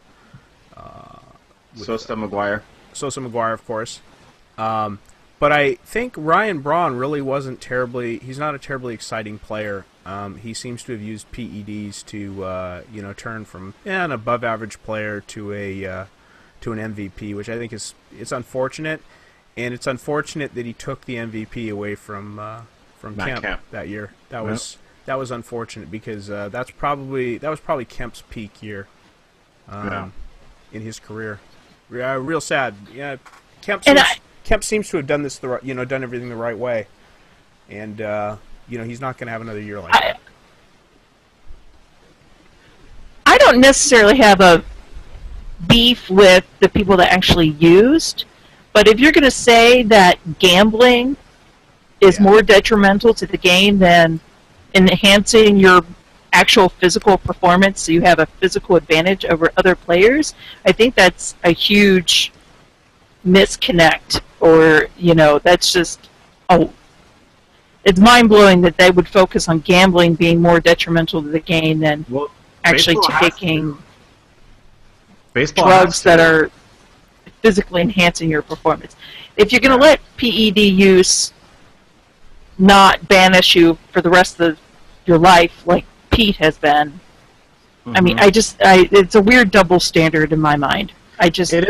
McGuire. Sosa McGuire, of course. But I think Ryan Braun really wasn't terribly. He's not a terribly exciting player. He seems to have used PEDs to turn from an above-average player to an MVP, which I think it's unfortunate, and it's unfortunate that he took the MVP away from Kemp that year. That was unfortunate because that was probably Kemp's peak year in his career. Real sad. Yeah, Kemp seems to have done this done everything the right way, and he's not going to have another year like that. I don't necessarily have a beef with the people that actually used, but if you're going to say that gambling is more detrimental to the game than enhancing your actual physical performance, so you have a physical advantage over other players, I think that's a huge misconnect, or that's just it's mind-blowing that they would focus on gambling being more detrimental to the game than actually taking drugs that are physically enhancing your performance. If you're going to let PED use not banish you for the rest of your life like Pete has been, I mean, it's a weird double standard in my mind. I can't. It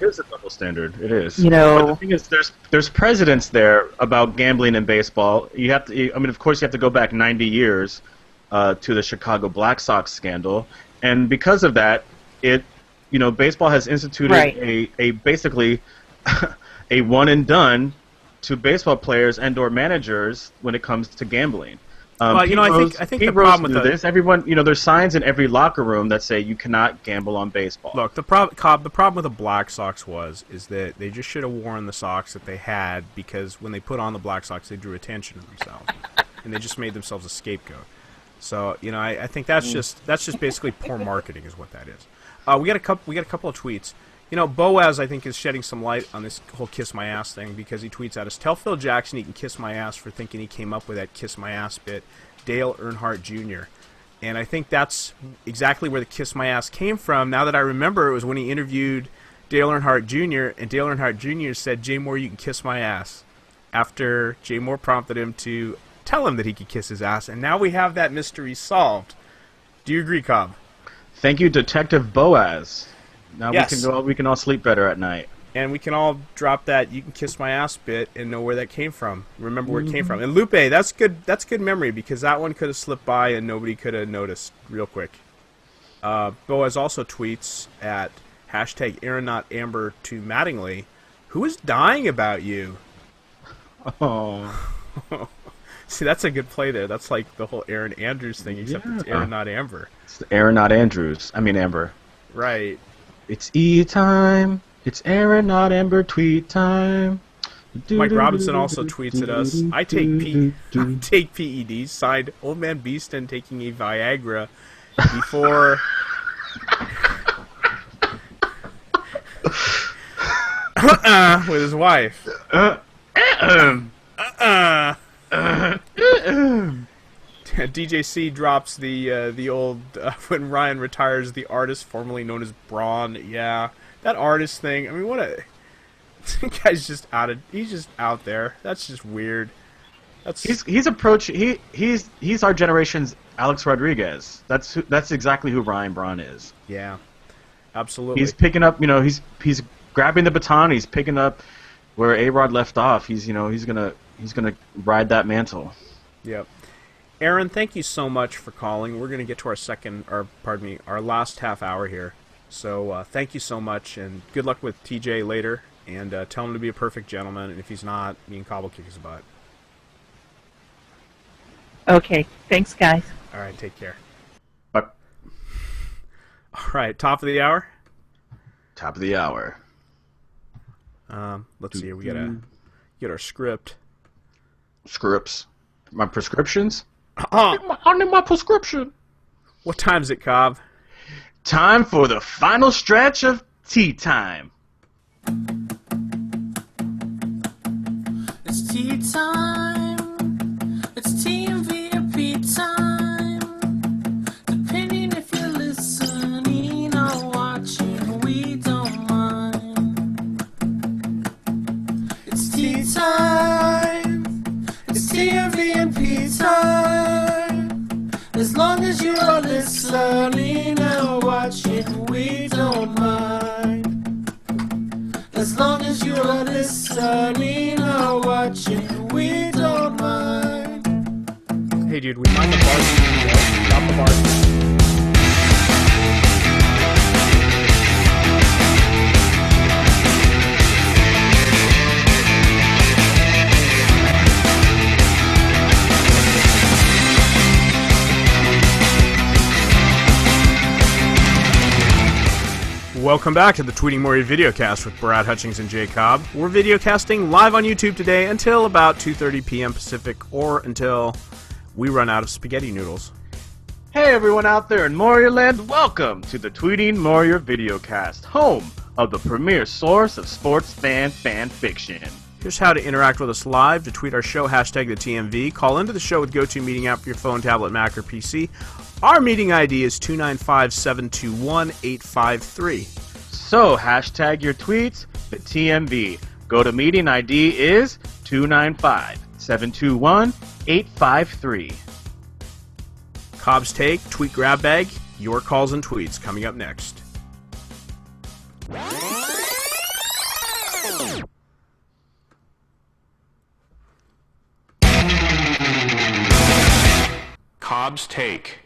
is a double standard. It is. But the thing is, there's precedents there about gambling in baseball. You have to. I mean, of course, you have to go back 90 years to the Chicago Black Sox scandal, and because of that, baseball has instituted a basically a one and done to baseball players and/or managers when it comes to gambling. I think the problem with this, everyone, there's signs in every locker room that say you cannot gamble on baseball. Look, the problem with the Black Sox is that they just should have worn the socks that they had, because when they put on the Black Sox, they drew attention to themselves, and they just made themselves a scapegoat. So, I think that's just basically poor marketing, is what that is. We got a couple of tweets. Boaz, I think, is shedding some light on this whole kiss my ass thing, because he tweets at us, "Tell Phil Jackson he can kiss my ass for thinking he came up with that kiss my ass bit, Dale Earnhardt Jr." And I think that's exactly where the kiss my ass came from. Now that I remember, it was when he interviewed Dale Earnhardt Jr., and Dale Earnhardt Jr. said, "Jay Mohr, you can kiss my ass," after Jay Mohr prompted him to tell him that he could kiss his ass. And now we have that mystery solved. Do you agree, Cobb? Thank you, Detective Boaz. Now we can all sleep better at night. And we can all drop that "you can kiss my ass" bit and know where that came from. Remember where it came from. And Lupe, that's good memory, because that one could have slipped by and nobody could have noticed real quick. Boaz also tweets at #AaronNotAmber to Mattingly, "Who is dying about you?" Oh. See, that's a good play there. That's like the whole Aaron Andrews thing, except it's Aaron, not Amber. It's Aaron, not Andrews. I mean Amber. Right. It's time. It's Aaron, not Amber, tweet time. Mike Robinson also tweets at us, I take PEDs, signed Old Man Beeston taking a Viagra before... with his wife. DJC drops the old when Ryan retires, the artist formerly known as Braun. Yeah, that artist thing. I mean, what a guy's just he's just out there. That's just weird. He's our generation's Alex Rodriguez. That's exactly who Ryan Braun is. Yeah, absolutely. He's picking up. He's grabbing the baton. He's picking up where A-Rod left off. He's gonna ride that mantle. Yep. Aaron, thank you so much for calling. We're going to get to our last half hour here. So thank you so much, and good luck with TJ later. And tell him to be a perfect gentleman. And if he's not, me and Cobb will kick his butt. Okay. Thanks, guys. All right. Take care. Bye. All right. Top of the hour. Top of the hour. Let's see here. We gotta get our script. Scripts. My prescriptions. I need my prescription. What time is it, Cobb? Time for the final stretch of tea time. It's tea time. It's TMV and Pete time. Depending if you're listening or watching, we don't mind. as you're listening or watching, we don't mind. Hey, dude, we mind the bars. Stop the bars. Welcome back to the Tweeting Mohr videocast with Brad Hutchings and Jay Cobb. We're videocasting live on YouTube today until about 2:30 p.m. Pacific, or until we run out of spaghetti noodles. Hey everyone out there in Mohrland, welcome to the Tweeting Mohr videocast, home of the premier source of sports fan fiction. Here's how to interact with us live. To tweet our show, hashtag TheTMV. Call into the show with GoToMeeting app for your phone, tablet, Mac, or PC. Our meeting ID is 295-721-853. So, hashtag your tweets, TheTMV. GoToMeeting ID is 295-721-853. Cobb's Take, Tweet Grab Bag, your calls and tweets coming up next. Cobb's Take.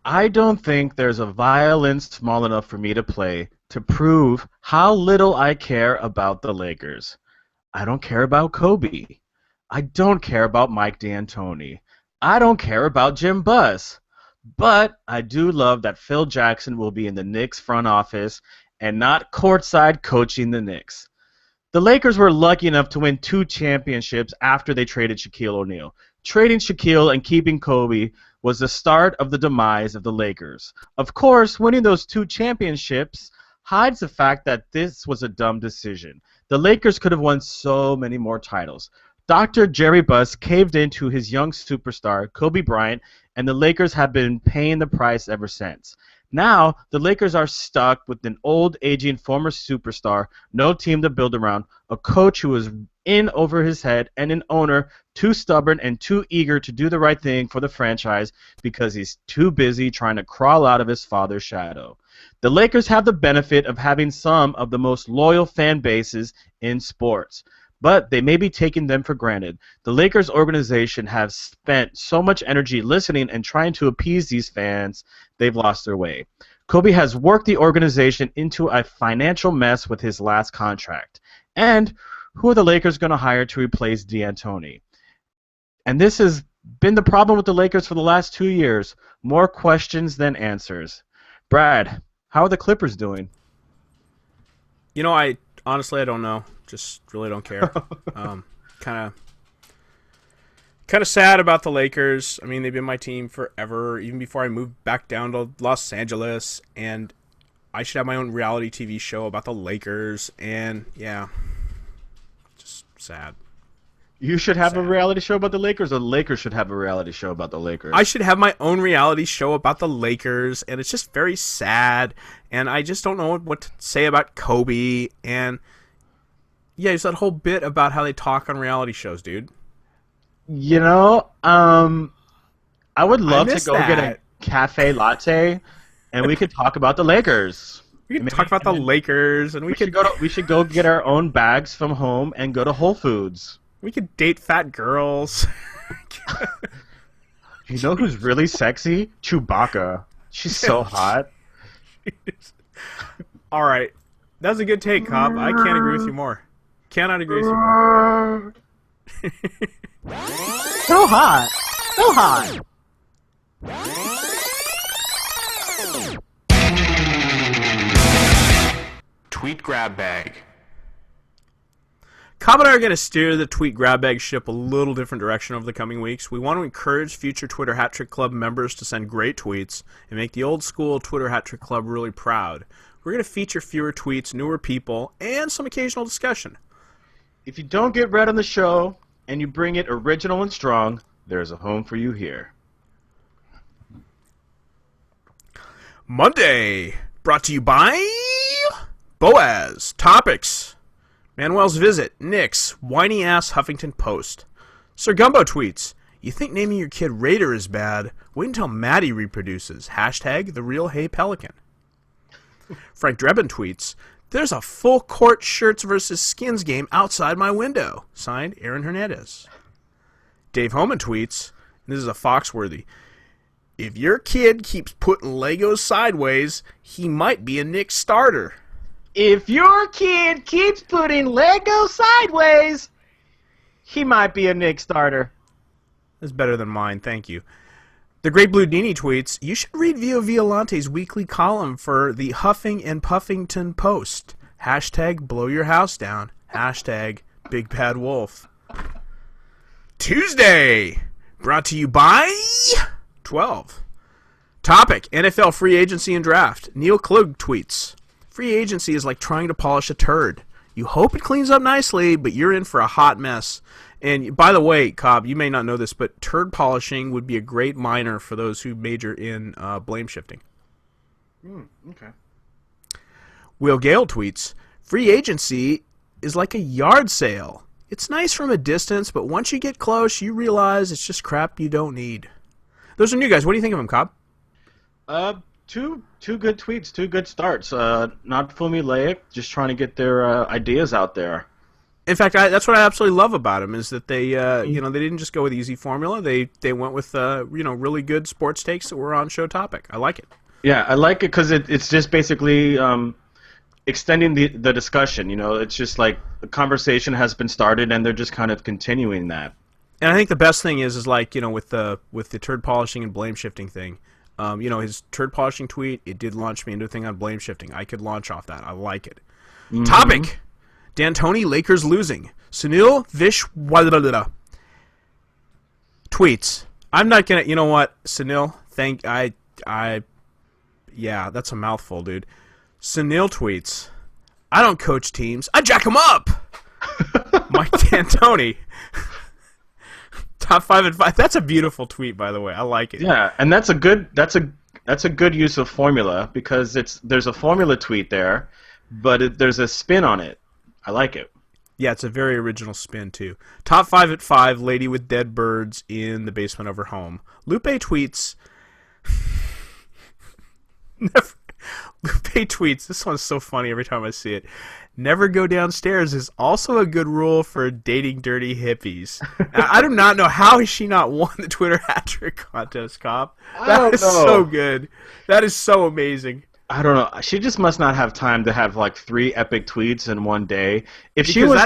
I don't think there's a violin small enough for me to play to prove how little I care about the Lakers. I don't care about Kobe. I don't care about Mike D'Antoni. I don't care about Jim Buss. But I do love that Phil Jackson will be in the Knicks front office and not courtside coaching the Knicks. The Lakers were lucky enough to win 2 championships after they traded Shaquille O'Neal. Trading Shaquille and keeping Kobe was the start of the demise of the Lakers. Of course, winning those 2 championships hides the fact that this was a dumb decision. The Lakers could have won so many more titles. Dr. Jerry Buss caved into his young superstar, Kobe Bryant, and the Lakers have been paying the price ever since. Now, the Lakers are stuck with an old, aging former superstar, no team to build around, a coach who is in over his head, and an owner too stubborn and too eager to do the right thing for the franchise because he's too busy trying to crawl out of his father's shadow. The Lakers have the benefit of having some of the most loyal fan bases in sports, but they may be taking them for granted. The Lakers organization has spent so much energy listening and trying to appease these fans, they've lost their way. Kobe has worked the organization into a financial mess with his last contract. And who are the Lakers going to hire to replace D'Antoni? And this has been the problem with the Lakers for the last 2 years. More questions than answers. Brad, how are the Clippers doing? You know, I don't know. Just really don't care. Kind of sad about the Lakers. I mean, they've been my team forever, even before I moved back down to Los Angeles. And I should have my own reality TV show about the Lakers. And yeah, just sad. You should have a reality show about the Lakers, or the Lakers should have a reality show about the Lakers? I should have my own reality show about the Lakers, and it's just very sad. And I just don't know what to say about Kobe. And yeah, there's that whole bit about how they talk on reality shows, dude. You know, I would love to go that. get a cafe latte, and we could talk about the Lakers. We could talk about the Lakers, and we should go get our own bags from home and go to Whole Foods. We could date fat girls. You know who's really sexy? Chewbacca. She's so hot. All right, that was a good take, Cobb. I can't agree with you more. Cannot agree with you more. So hot. So hot. Tweet Grab Bag. Cobb and I are going to steer the Tweet Grab Bag ship a little different direction over the coming weeks. We want to encourage future Twitter Hat Trick Club members to send great tweets and make the old school Twitter Hat Trick Club really proud. We're going to feature fewer tweets, newer people, and some occasional discussion. If you don't get read on the show and you bring it original and strong, there's a home for you here. Monday, brought to you by Boaz, Topics, Manuel's Visit, Knicks, Whiny Ass Huffington Post. Sir Gumbo tweets, you think naming your kid Raider is bad? Wait until Maddie reproduces. Hashtag the real Hey Pelican. Frank Drebin tweets, There's a full court shirts versus skins game outside my window. Signed, Aaron Hernandez. Dave Homan tweets, and this is a Foxworthy, if your kid keeps putting Legos sideways, he might be a Knicks starter. If your kid keeps putting Legos sideways, he might be a Knicks starter. That's better than mine, thank you. The Great Blue Dini tweets, you should read Vio Violante's weekly column for the Huffing and Puffington Post. Hashtag blow your house down. Hashtag Big Bad Wolf. Tuesday, brought to you by 12. Topic, NFL free agency and draft. Neil Klug tweets, free agency is like trying to polish a turd. You hope it cleans up nicely, but you're in for a hot mess. And by the way, Cobb, you may not know this, but turd polishing would be a great minor for those who major in blame shifting. Okay. Will Gale tweets, free agency is like a yard sale. It's nice from a distance, but once you get close, you realize it's just crap you don't need. Those are new guys. What do you think of them, Cobb? Two good tweets, two good starts. Not formulaic, just trying to get their ideas out there. In fact, that's what I absolutely love about them is that they, they didn't just go with easy formula. They went with, really good sports takes that were on show topic. I like it. Yeah, I like it because it's just basically extending the discussion. It's just like the conversation has been started and they're just kind of continuing that. And I think the best thing is with the turd polishing and blame shifting thing. His turd polishing tweet, it did launch me into a thing on blame shifting. I could launch off that. I like it. Mm-hmm. Topic. D'Antoni, Lakers losing. Sunil Vish tweets. I'm not gonna. You know what, Sunil? Yeah, that's a mouthful, dude. Sunil tweets. I don't coach teams. I jack them up. Mike D'Antoni. Top 5 and 5. That's a beautiful tweet, by the way. I like it. Yeah, and that's a good use of formula because there's a formula tweet there, but there's a spin on it. I like it. Yeah, it's a very original spin, too. Top 5 at 5, lady with dead birds in the basement of her home. Lupe tweets... Lupe tweets, this one's so funny every time I see it. Never go downstairs is also a good rule for dating dirty hippies. I do not know how has she not won the Twitter hat trick contest, Cobb. That is so good. That is so amazing. I don't know. She just must not have time to have like 3 epic tweets in one day. If she was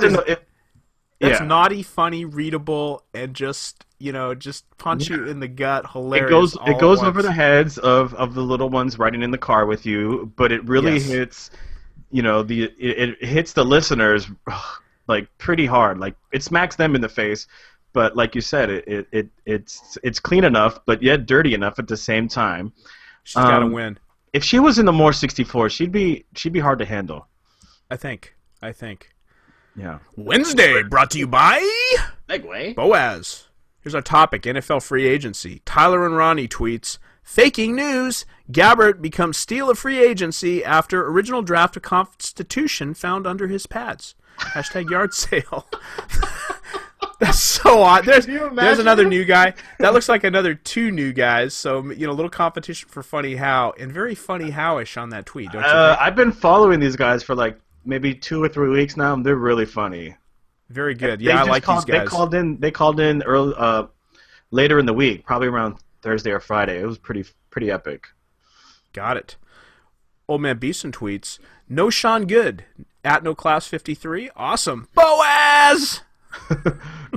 that's naughty, funny, readable, and just punch you in the gut. Hilarious. It goes over the heads of the little ones riding in the car with you, but it really hits. It hits the listeners like pretty hard. Like it smacks them in the face, but like you said, it's clean enough, but yet dirty enough at the same time. She's got to win. If she was in the Mohr 64, she'd be hard to handle. I think. Yeah. Wednesday, brought to you by Segway. Boaz. Here's our topic, NFL free agency. Tyler and Ronnie tweets, faking news, Gabbert becomes steal of free agency after original draft of Constitution found under his pads. Hashtag yard sale. That's so odd. There's another new guy. That looks like another 2 new guys. So, a little competition for Funny How, and very Funny How-ish on that tweet, don't you think? I've been following these guys for like maybe 2 or 3 weeks now, and they're really funny. Very good. Yeah, I like these guys. They called in early, later in the week, probably around Thursday or Friday. It was pretty epic. Got it. Old Man Beeson tweets, no Sean Good, at no class 53, awesome. Boaz!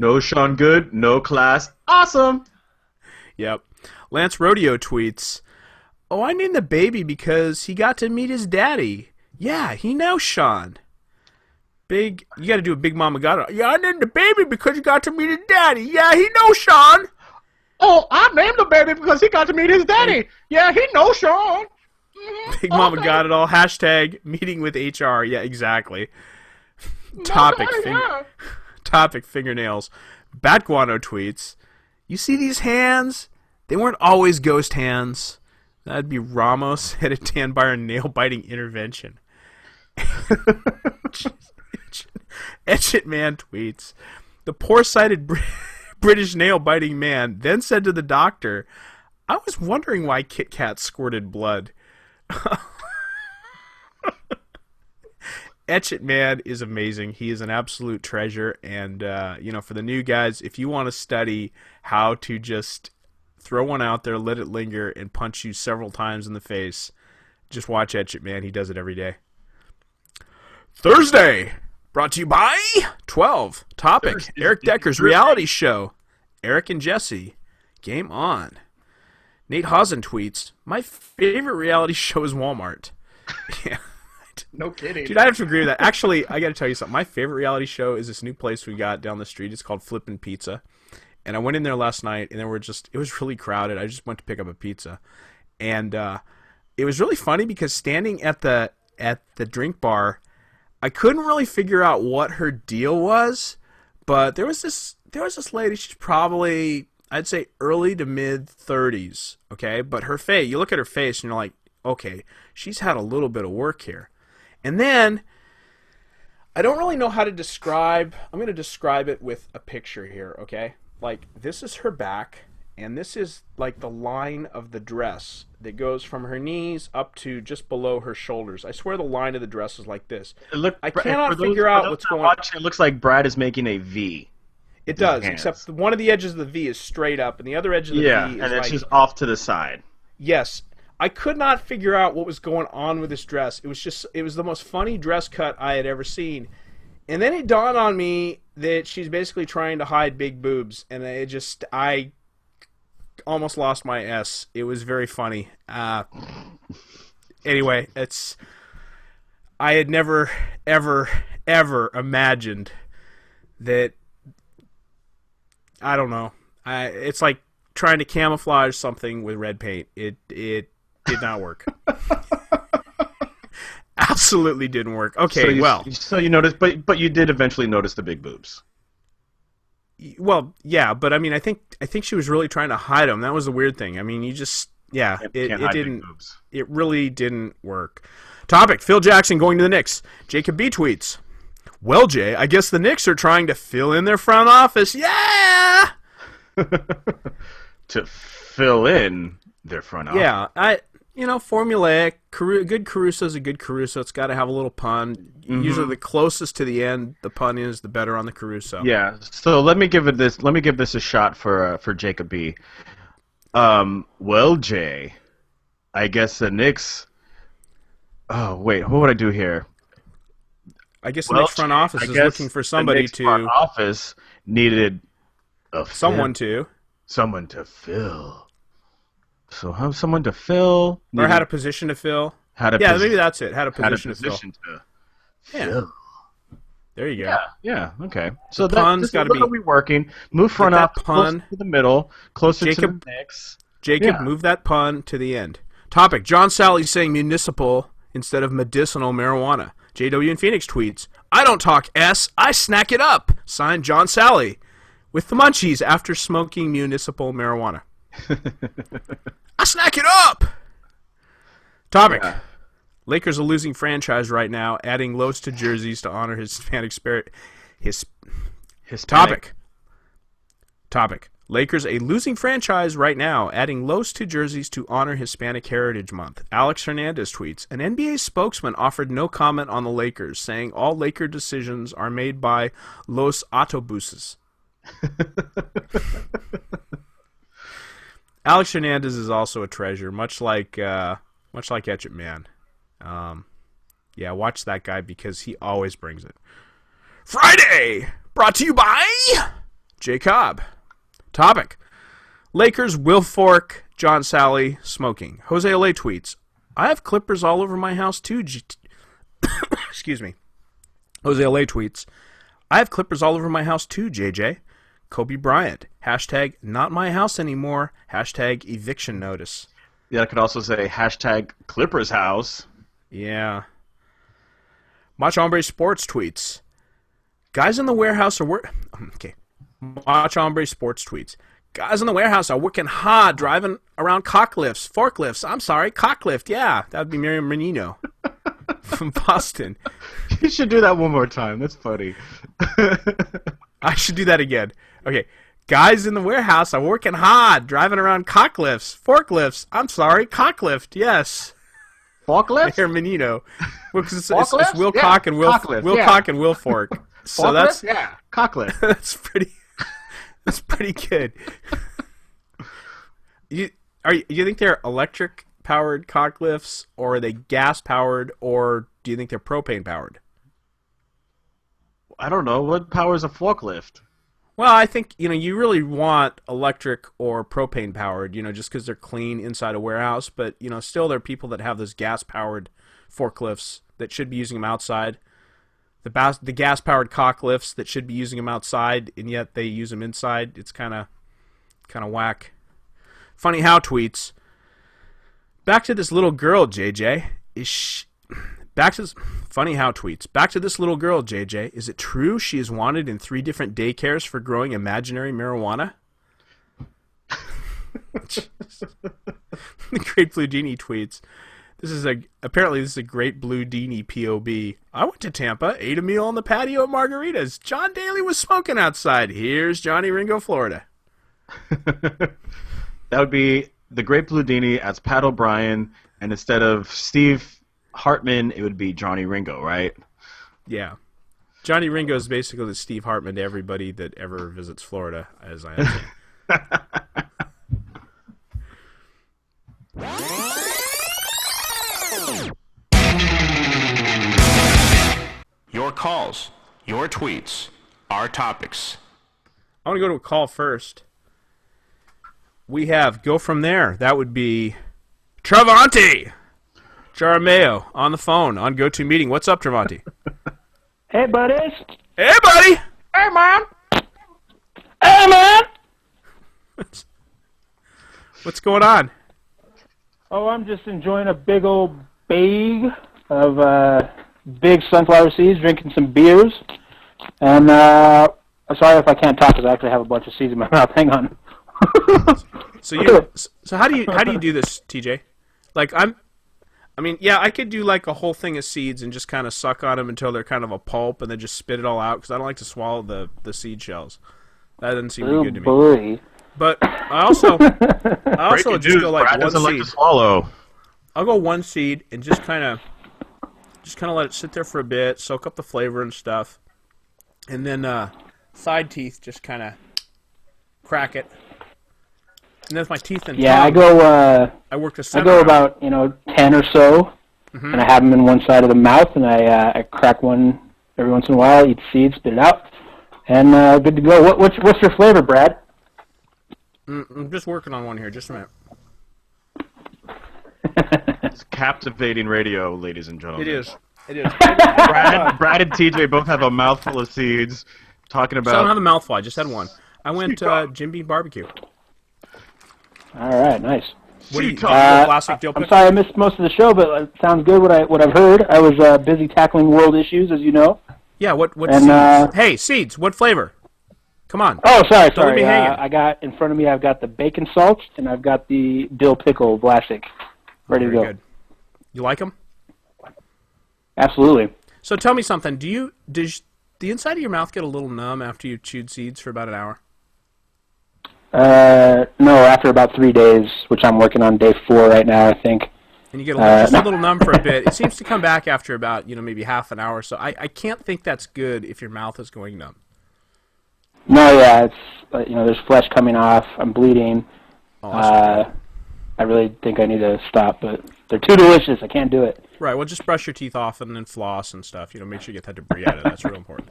No Sean Good, no class, awesome! Yep. Lance Rodeo tweets, oh, I named the baby because he got to meet his daddy. Yeah, he knows Sean. You got to do a Big Mama Got It. Yeah, I named the baby because he got to meet his daddy. Yeah, he knows Sean. Oh, I named the baby because he got to meet his daddy. Yeah, he knows Sean. Big Mama Got It all. Hashtag meeting with HR. Yeah, exactly. Topic fingernails. Bat Guano tweets, you see these hands? They weren't always ghost hands. That'd be Ramos at a Dan Byron nail-biting intervention. Etchit Man tweets, the poor-sighted British nail-biting man then said to the doctor, I was wondering why Kit Kat squirted blood. Etch It Man is amazing. He is an absolute treasure. And, for the new guys, if you want to study how to just throw one out there, let it linger, and punch you several times in the face, just watch Etch It Man. He does it every day. Thursday, brought to you by 12. Topic, Eric Decker's reality show. Eric and Jesse, game on. Nate Hausen tweets, my favorite reality show is Walmart. Yeah. No kidding. Dude, I have to agree with that. Actually, I got to tell you something. My favorite reality show is this new place we got down the street. It's called Flippin' Pizza. And I went in there last night, and it was really crowded. I just went to pick up a pizza. And it was really funny because standing at the drink bar, I couldn't really figure out what her deal was, but there was this lady, she's probably, I'd say, early to mid-30s, okay? But her face, you look at her face, and you're like, okay, she's had a little bit of work here. And then, I don't really know how to describe, I'm going to describe it with a picture here, okay? Like, this is her back, and this is like the line of the dress that goes from her knees up to just below her shoulders. I swear the line of the dress is like this. I cannot figure out what's going on. It looks like Brad is making a V. It does, except one of the edges of the V is straight up, and the other edge of the V is and it's just off to the side. Yes. I could not figure out what was going on with this dress. It was the most funny dress cut I had ever seen. And then it dawned on me that she's basically trying to hide big boobs, and I almost lost my S. It was very funny. Anyway, I had never, ever, ever imagined that, I don't know. It's like trying to camouflage something with red paint. It did not work. Absolutely didn't work. Okay, so you noticed, but you did eventually notice the big boobs. Well, yeah, but I mean, I think she was really trying to hide them. That was the weird thing. I mean, it didn't. It really didn't work. Topic: Phil Jackson going to the Knicks. Jacob B tweets, well, Jay, I guess the Knicks are trying to fill in their front office. Yeah! To fill in their front office. Yeah, formulaic. Good Caruso's a good Caruso. It's got to have a little pun. Mm-hmm. Usually the closest to the end the pun is, the better on the Caruso. Yeah, so let me give this a shot for Jacob B. Well, Jay, I guess the Knicks... Oh, wait, what would I do here? I guess the Knicks front office is looking for somebody to... front office needed someone to fill. So have someone to fill. Or had a position to fill. Maybe that's it. Had a position to fill. Yeah. There you go. Yeah. Okay. So the pun's got to be working. Move front office closer to the middle, closer to the Knicks. Jacob, move that pun to the end. Topic: John Sally saying municipal instead of medicinal marijuana. JW in Phoenix tweets, I don't talk S, I snack it up. Signed, John Sally. With the munchies after smoking municipal marijuana. I snack it up! Topic. Yeah. Lakers are losing franchise right now, adding Los to jerseys to honor his Hispanic spirit. His topic. Lakers a losing franchise right now, adding Los to jerseys to honor Hispanic Heritage Month. Alex Hernandez tweets, an NBA spokesman offered no comment on the Lakers, saying all Laker decisions are made by Los Autobuses. Alex Hernandez is also a treasure, much like Etch It Man. Watch that guy because he always brings it. Friday, brought to you by Jay Cobb. Topic: Lakers will fork John Sally smoking. Jose Olay tweets, I have clippers all over my house too. Excuse me. Jose Olay tweets, I have clippers all over my house too, JJ. Kobe Bryant. Hashtag not my house anymore. Hashtag eviction notice. Yeah, I could also say hashtag Clippers house. Yeah. Macho Hombre Sports tweets, guys in the warehouse are okay. Macho Hombre Sports tweets, guys in the warehouse are working hard driving around forklifts. I'm sorry, cocklift. Yeah, that would be Miriam Menino from Boston. You should do that one more time. That's funny. I should do that again. Okay. Guys in the warehouse are working hard driving around forklifts. I'm sorry, cocklift. Yes. Forklift? Air Menino. Well, 'cause it's Forklift? Will Yeah, Cock and Will cocklift, Will yeah. Cock and Will Fork. So Forklift? Yeah, cocklift. that's pretty good. You think they're electric powered cock lifts, or are they gas powered, or do you think they're propane powered? I don't know. What powers a forklift? Well, I think, you really want electric or propane powered, just because they're clean inside a warehouse. But, still there are people that have those gas powered forklifts that should be using them outside. The gas powered cock lifts that should be using them outside, and yet they use them inside. It's kind of whack. Funny how tweets. Back to this little girl, JJ. Funny how tweets. Back to this little girl, JJ. Is it true she is wanted in 3 different daycares for growing imaginary marijuana? The Great Blue Dini tweets. Apparently this is a Great Blue Dini POB. I went to Tampa, ate a meal on the patio at Margaritas. John Daly was smoking outside. Here's Johnny Ringo, Florida. That would be the Great Blue Dini as Pat O'Brien, and instead of Steve Hartman, it would be Johnny Ringo, right? Yeah. Johnny Ringo is basically the Steve Hartman to everybody that ever visits Florida, as I understand. Your calls, your tweets, our topics. I want to go to a call first. We have Go From There. That would be Travanti Jarameo on the phone on GoToMeeting. What's up, Travanti? Hey, buddies. Hey, buddy. Hey, man! Hey, man. What's going on? Oh, I'm just enjoying a big old bag of big sunflower seeds, drinking some beers. And I'm sorry if I can't talk because I actually have a bunch of seeds in my mouth. Hang on. So how do you do this, TJ? I could do like a whole thing of seeds and just kind of suck on them until they're kind of a pulp and then just spit it all out because I don't like to swallow the seed shells. That doesn't seem to be good to me. Boy. But I also just go like Brad one doesn't seed. like to swallow. I'll go one seed and just kind of let it sit there for a bit, soak up the flavor and stuff, and then side teeth just kind of crack it. And then with my teeth and tongue, I work the center. I go about 10 or so, and I have them in one side of the mouth, and I crack one every once in a while, eat seeds, spit it out, and good to go. What's your flavor, Brad? I'm just working on one here. Just a minute. It's captivating radio, ladies and gentlemen. It is. Brad and TJ both have a mouthful of seeds talking about... So I don't have a mouthful. I just had one. I went Jim Beam Barbecue. All right, nice. What do you classic dill I'm pickle? sorry I missed most of the show, but it sounds good what I've heard. I was busy tackling world issues, as you know. Yeah, what And, seeds? Hey, seeds, what flavor? Come on. Oh, sorry. Don't leave me hanging. I got in front of me. I've got the bacon salt, and I've got the dill pickle Vlasic, ready to go. Good. You like them? Absolutely. So tell me something. Does the inside of your mouth get a little numb after you chewed seeds for about an hour? No, after about 3 days, which I'm working on day 4 right now, I think. And you get just a little numb for a bit. It seems to come back after about maybe half an hour. So I can't think that's good if your mouth is going numb. No, yeah, it's there's flesh coming off. I'm bleeding. Oh, I really think I need to stop, but they're too delicious. I can't do it. Right. Well, just brush your teeth off and then floss and stuff. Make sure you get that debris out of it. That's real important.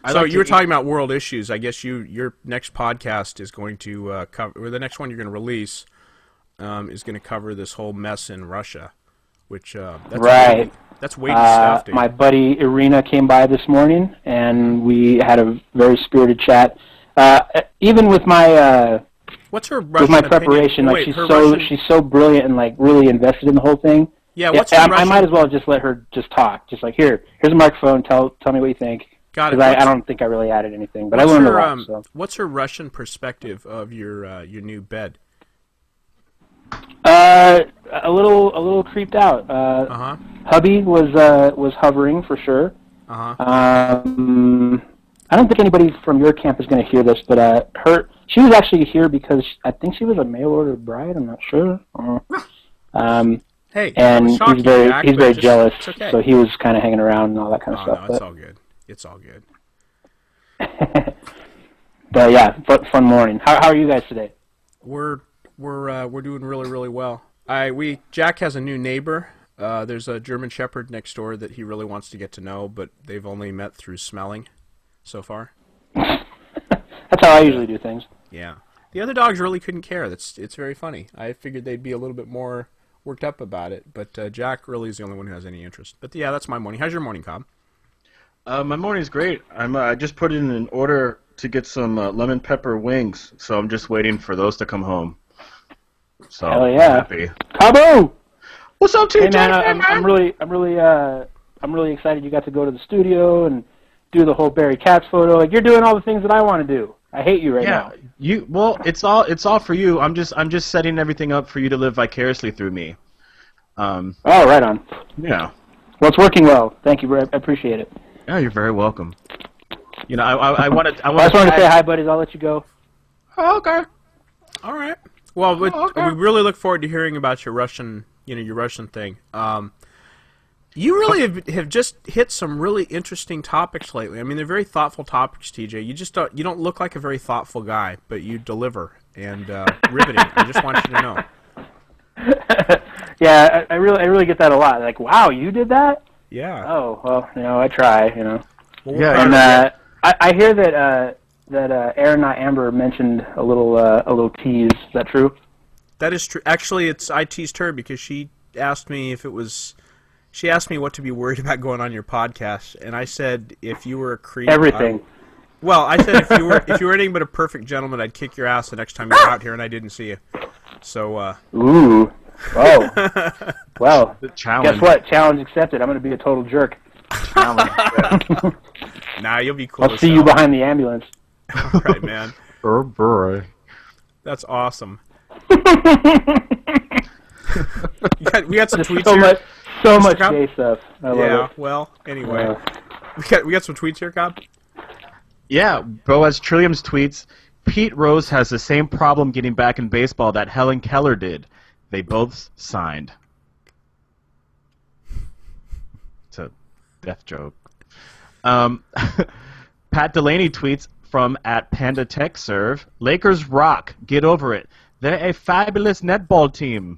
So you were talking about world issues. I guess your next podcast is going to cover, or the next one you're going to release is going to cover this whole mess in Russia, which that's right. That's weighty stuff, dude. My buddy Irina came by this morning, and we had a very spirited chat. Even with my what's her Russian with my preparation, opinion? She's so brilliant and really invested in the whole thing. Yeah, what's her Russian? I might as well just let her just talk. Just here's a microphone. Tell me what you think. Got it. Because I don't think I really added anything, but I learned a lot. So. What's her Russian perspective of your new bed? A little creeped out. Hubby was hovering for sure. I don't think anybody from your camp is going to hear this, but she was actually here because I think she was a mail order bride. I'm not sure. And Hey, and shocking, he's very Jack, he's but very just- jealous. it's okay. So he was kind of hanging around and all that kind of Oh, stuff. no, it's all good. It's all good. But yeah, fun morning. How are you guys today? We're doing really, really well. Jack has a new neighbor. There's a German Shepherd next door that he really wants to get to know, but they've only met through smelling so far. That's how I usually do things. Yeah. The other dogs really couldn't care. It's very funny. I figured they'd be a little bit more worked up about it, but Jack really is the only one who has any interest. But yeah, that's my morning. How's your morning, Cobb? My morning's great. I just put in an order to get some lemon pepper wings, so I'm just waiting for those to come home. So Hell I'm yeah. happy. Cabo! What's up, TJ? Hey man, I'm really excited you got to go to the studio and do the whole Barry Katz photo. Like, you're doing all the things that I want to do. I hate you right now. Well, it's all for you. I'm just setting everything up for you to live vicariously through me. Oh, right on. Yeah. Well, it's working well. Thank you. I appreciate it. Yeah, you're very welcome. You know, I wanted. I just wanted to say hi, buddies. I'll let you go. Oh, okay. All right. Well, we really look forward to hearing about your Russian thing. You really have just hit some really interesting topics lately. I mean, they're very thoughtful topics, TJ. You don't look like a very thoughtful guy, but you deliver and riveting. I just want you to know. Yeah, I really get that a lot. Like, wow, you did that? Yeah. Oh, well, I try, Well, Yeah, And I hear that Aaron, not Amber, mentioned a little tease. Is that true? that is true. Actually, I teased her because she asked me She asked me what to be worried about going on your podcast, and I said if you were a creep, Everything. I said if you were anything but a perfect gentleman, I'd kick your ass the next time you were out here and I didn't see you. So. Ooh. Oh. Well. The challenge. Guess what? Challenge accepted. I'm going to be a total jerk. Nah, you'll be cool. I'll see you behind the ambulance. All right, man. Oh boy. That's awesome. We got some tweets So here. much Cobb? gay stuff. I love Yeah. it. Well, anyway, we got some tweets here, Cobb. Yeah, Boaz Trillium's tweets. Pete Rose has the same problem getting back in baseball that Helen Keller did. They both signed. It's a death joke. Pat Delaney tweets from @PandaTechServe. Lakers rock. Get over it. They're a fabulous netball team.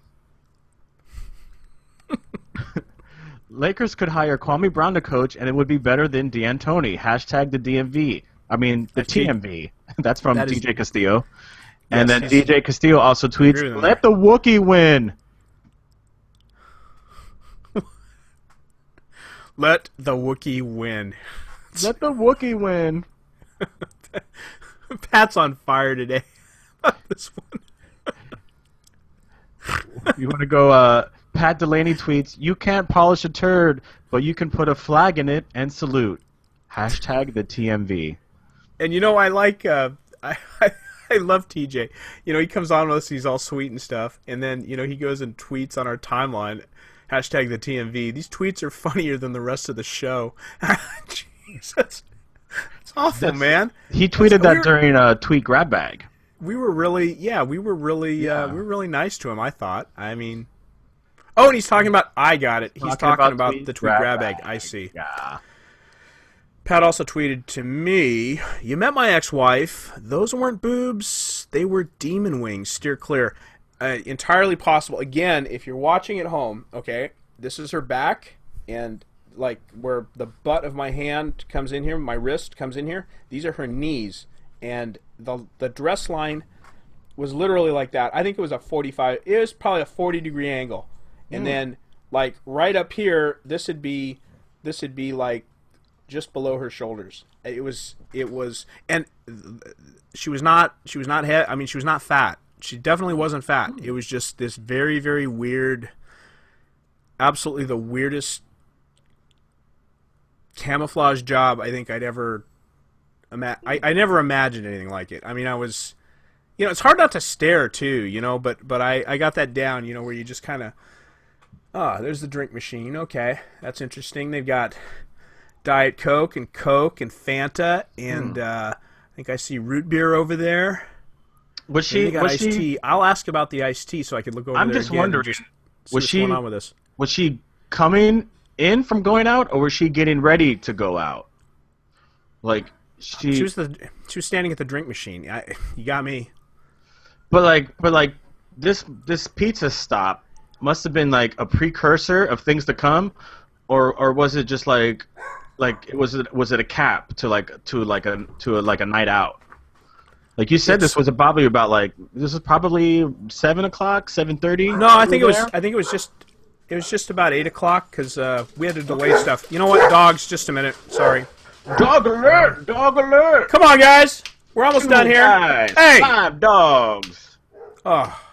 Lakers could hire Kwame Brown to coach, and it would be better than D'Antoni. Hashtag the DMV. I mean, the TMV. That's from That is- DJ Castillo. And then yes. DJ Castillo also tweets, agree with let the Wookiee win. Let the Wookiee win. Let the Wookiee win. Pat's on fire today. This one. You want to go, Pat Delaney tweets, you can't polish a turd, but you can put a flag in it and salute. Hashtag the TMV. And I like I love TJ. He comes on with us, he's all sweet and stuff, and then he goes and tweets on our timeline, hashtag the TMV. These tweets are funnier than the rest of the show. Jesus, it's awful, man. He tweeted that during a tweet grab bag. We were really nice to him. I thought. I mean, and he's talking about. I got it. He's talking about the tweet grab bag. I see. Yeah. Pat also tweeted to me, you met my ex-wife. Those weren't boobs. They were demon wings. Steer clear. Entirely possible. Again, if you're watching at home, okay, this is her back, and like where the butt of my hand comes in here, my wrist comes in here, these are her knees. And the dress line was literally like that. I think it was a 45. It was probably a 40-degree angle. And then, like, right up here, this would be like just below her shoulders. It was, and she was not fat. She definitely wasn't fat. It was just this very, very weird, absolutely the weirdest camouflage job I think I'd ever. I never imagined anything like it. I mean, I was, it's hard not to stare too, but I got that down, where you just kind of, there's the drink machine. Okay, that's interesting. They've got Diet Coke and Fanta, and I think I see root beer over there. Was Maybe she? they got iced tea. I'll ask about the iced tea so I could look over I'm there just again wondering. See what's going on with this. Was she coming in from going out, or was she getting ready to go out? Like she was standing at the drink machine. You got me. But like this pizza stop must have been like a precursor of things to come, or was it just like was it a cap to a night out? Like you said, this was probably about this is probably 7 o'clock, 7:30. No, I think it was just about 8 o'clock because we had to delay stuff. You know what, dogs? Just a minute. Sorry. Dog alert! Dog alert! Come on, guys. We're almost done here. Guys, hey, 5 dogs. Oh.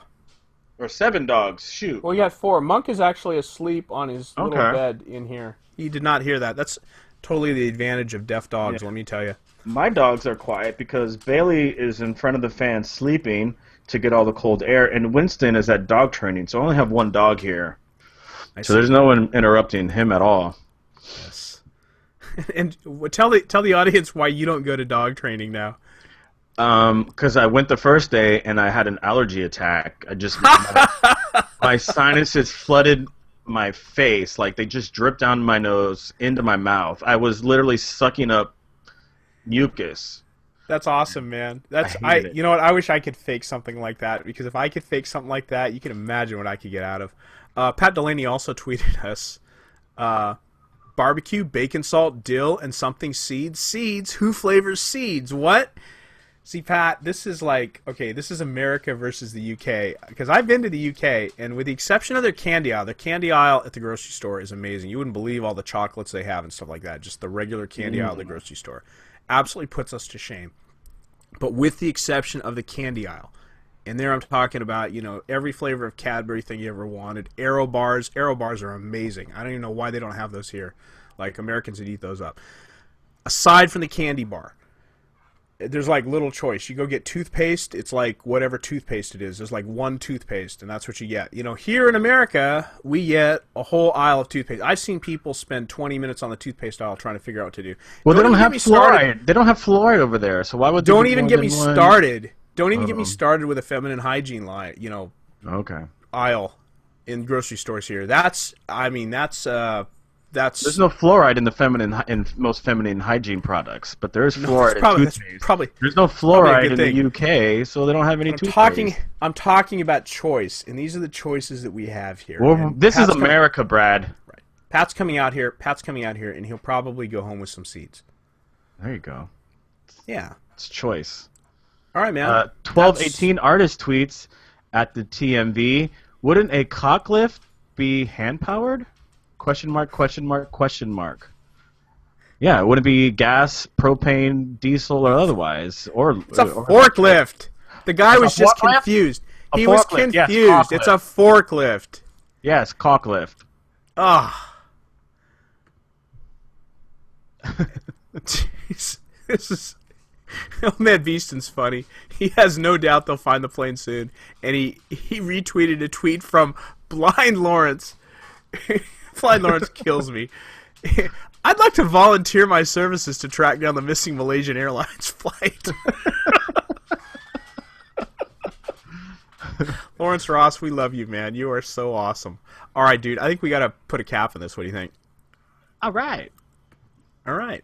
Or 7 dogs. Shoot. Well, you got 4. Monk is actually asleep on his little bed in here. He did not hear that. That's totally the advantage of deaf dogs, let me tell you. My dogs are quiet because Bailey is in front of the fan sleeping to get all the cold air, and Winston is at dog training, so I only have 1 dog here. So there's no one interrupting him at all. Yes. And tell the audience why you don't go to dog training now. Because I went the first day and I had an allergy attack. My sinuses flooded my face, like they just dripped down my nose into my mouth. I was literally sucking up mucus. That's awesome, man. You know what? I wish I could fake something like that, because if I could fake something like that, you can imagine what I could get out of. Pat Delaney also tweeted us, barbecue, bacon salt, dill, and something seeds. Seeds? Who flavors seeds? What? See, Pat, this is this is America versus the UK. Because I've been to the UK, and with the exception of their candy aisle at the grocery store is amazing. You wouldn't believe all the chocolates they have and stuff like that. Just the regular candy aisle at the grocery store. Absolutely puts us to shame. But with the exception of the candy aisle, and there I'm talking about, every flavor of Cadbury thing you ever wanted. Aero bars. Aero bars are amazing. I don't even know why they don't have those here. Like, Americans would eat those up. Aside from the candy bar, there's little choice. You go get toothpaste, it's like whatever toothpaste it is. There's one toothpaste, and that's what you get. Here in America, we get a whole aisle of toothpaste. I've seen people spend 20 minutes on the toothpaste aisle trying to figure out what to do. Well, they don't have fluoride. They don't have fluoride over there, so why would they Don't even get me started. Don't even get me started with a feminine hygiene line, aisle in grocery stores here. There's no fluoride in most feminine hygiene products, but there is fluoride in toothpaste. There's no fluoride in the UK, so they don't have any toothpaste. I'm talking about choice, and these are the choices that we have here. Well, this is America, Brad. Right. Pat's coming out here, and he'll probably go home with some seeds. There you go. Yeah. It's choice. All right, man. 1218 artist tweets at the TMV. Wouldn't a cock lift be hand-powered? Question mark, question mark, question mark. Yeah, it wouldn't be gas, propane, diesel, or otherwise. It's a forklift. The guy was just confused. He was confused. Yes, it's a forklift. Yes, cock lift. Ah. Jeez. This is... Oh, man, Beeston's funny. He has no doubt they'll find the plane soon. And he retweeted a tweet from Blind Lawrence. Blind Lawrence kills me. I'd like to volunteer my services to track down the missing Malaysian Airlines flight. Lawrence Ross, we love you, man. You are so awesome. All right, dude. I think we got to put a cap on this. What do you think? All right. All right.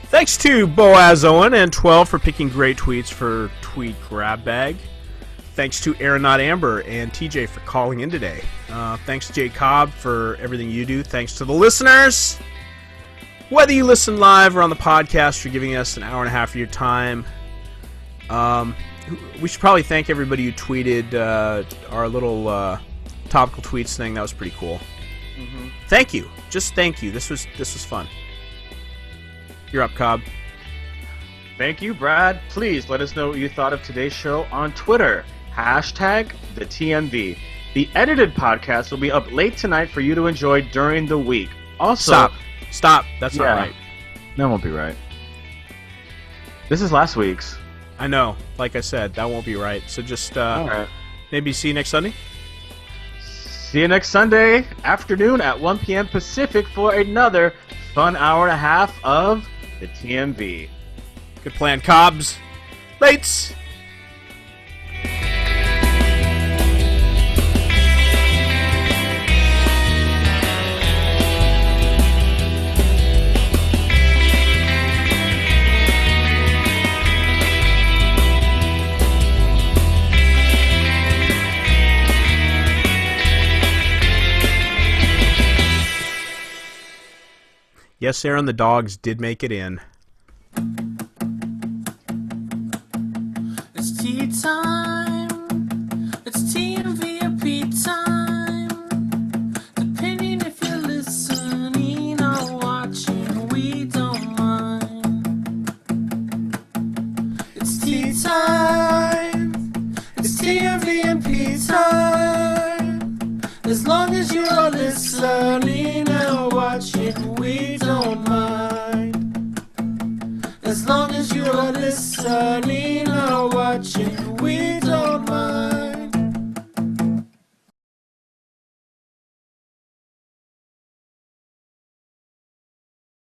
Thanks to Boaz Owen and 12 for picking great tweets for Tweet Grab Bag. Thanks to Aeronaut Amber and TJ for calling in today. Thanks to Jay Cobb for everything you do. Thanks to the listeners. Whether you listen live or on the podcast, for giving us an hour and a half of your time. We should probably thank everybody who tweeted our little topical tweets thing. That was pretty cool. Mm-hmm. Thank you. Just thank you. This was fun. You're up, Cobb. Thank you, Brad. Please let us know what you thought of today's show on Twitter. Hashtag TheTMV. The edited podcast will be up late tonight for you to enjoy during the week. Also, Stop. That's not right. That won't be right. This is last week's. I know. Like I said, that won't be right. So just All right. maybe see you next Sunday. See you next Sunday afternoon at 1 p.m. Pacific for another fun hour and a half of the TMV. Good plan, Cobbs. Lates. Yes, Aaron, the dogs did make it in. It's tea time. It's TMVP time. Depending if you're listening or watching, we don't mind. It's tea time. It's TMVP time. As long as you're listening or watching, we don't mind. As long as you're listening or watching, we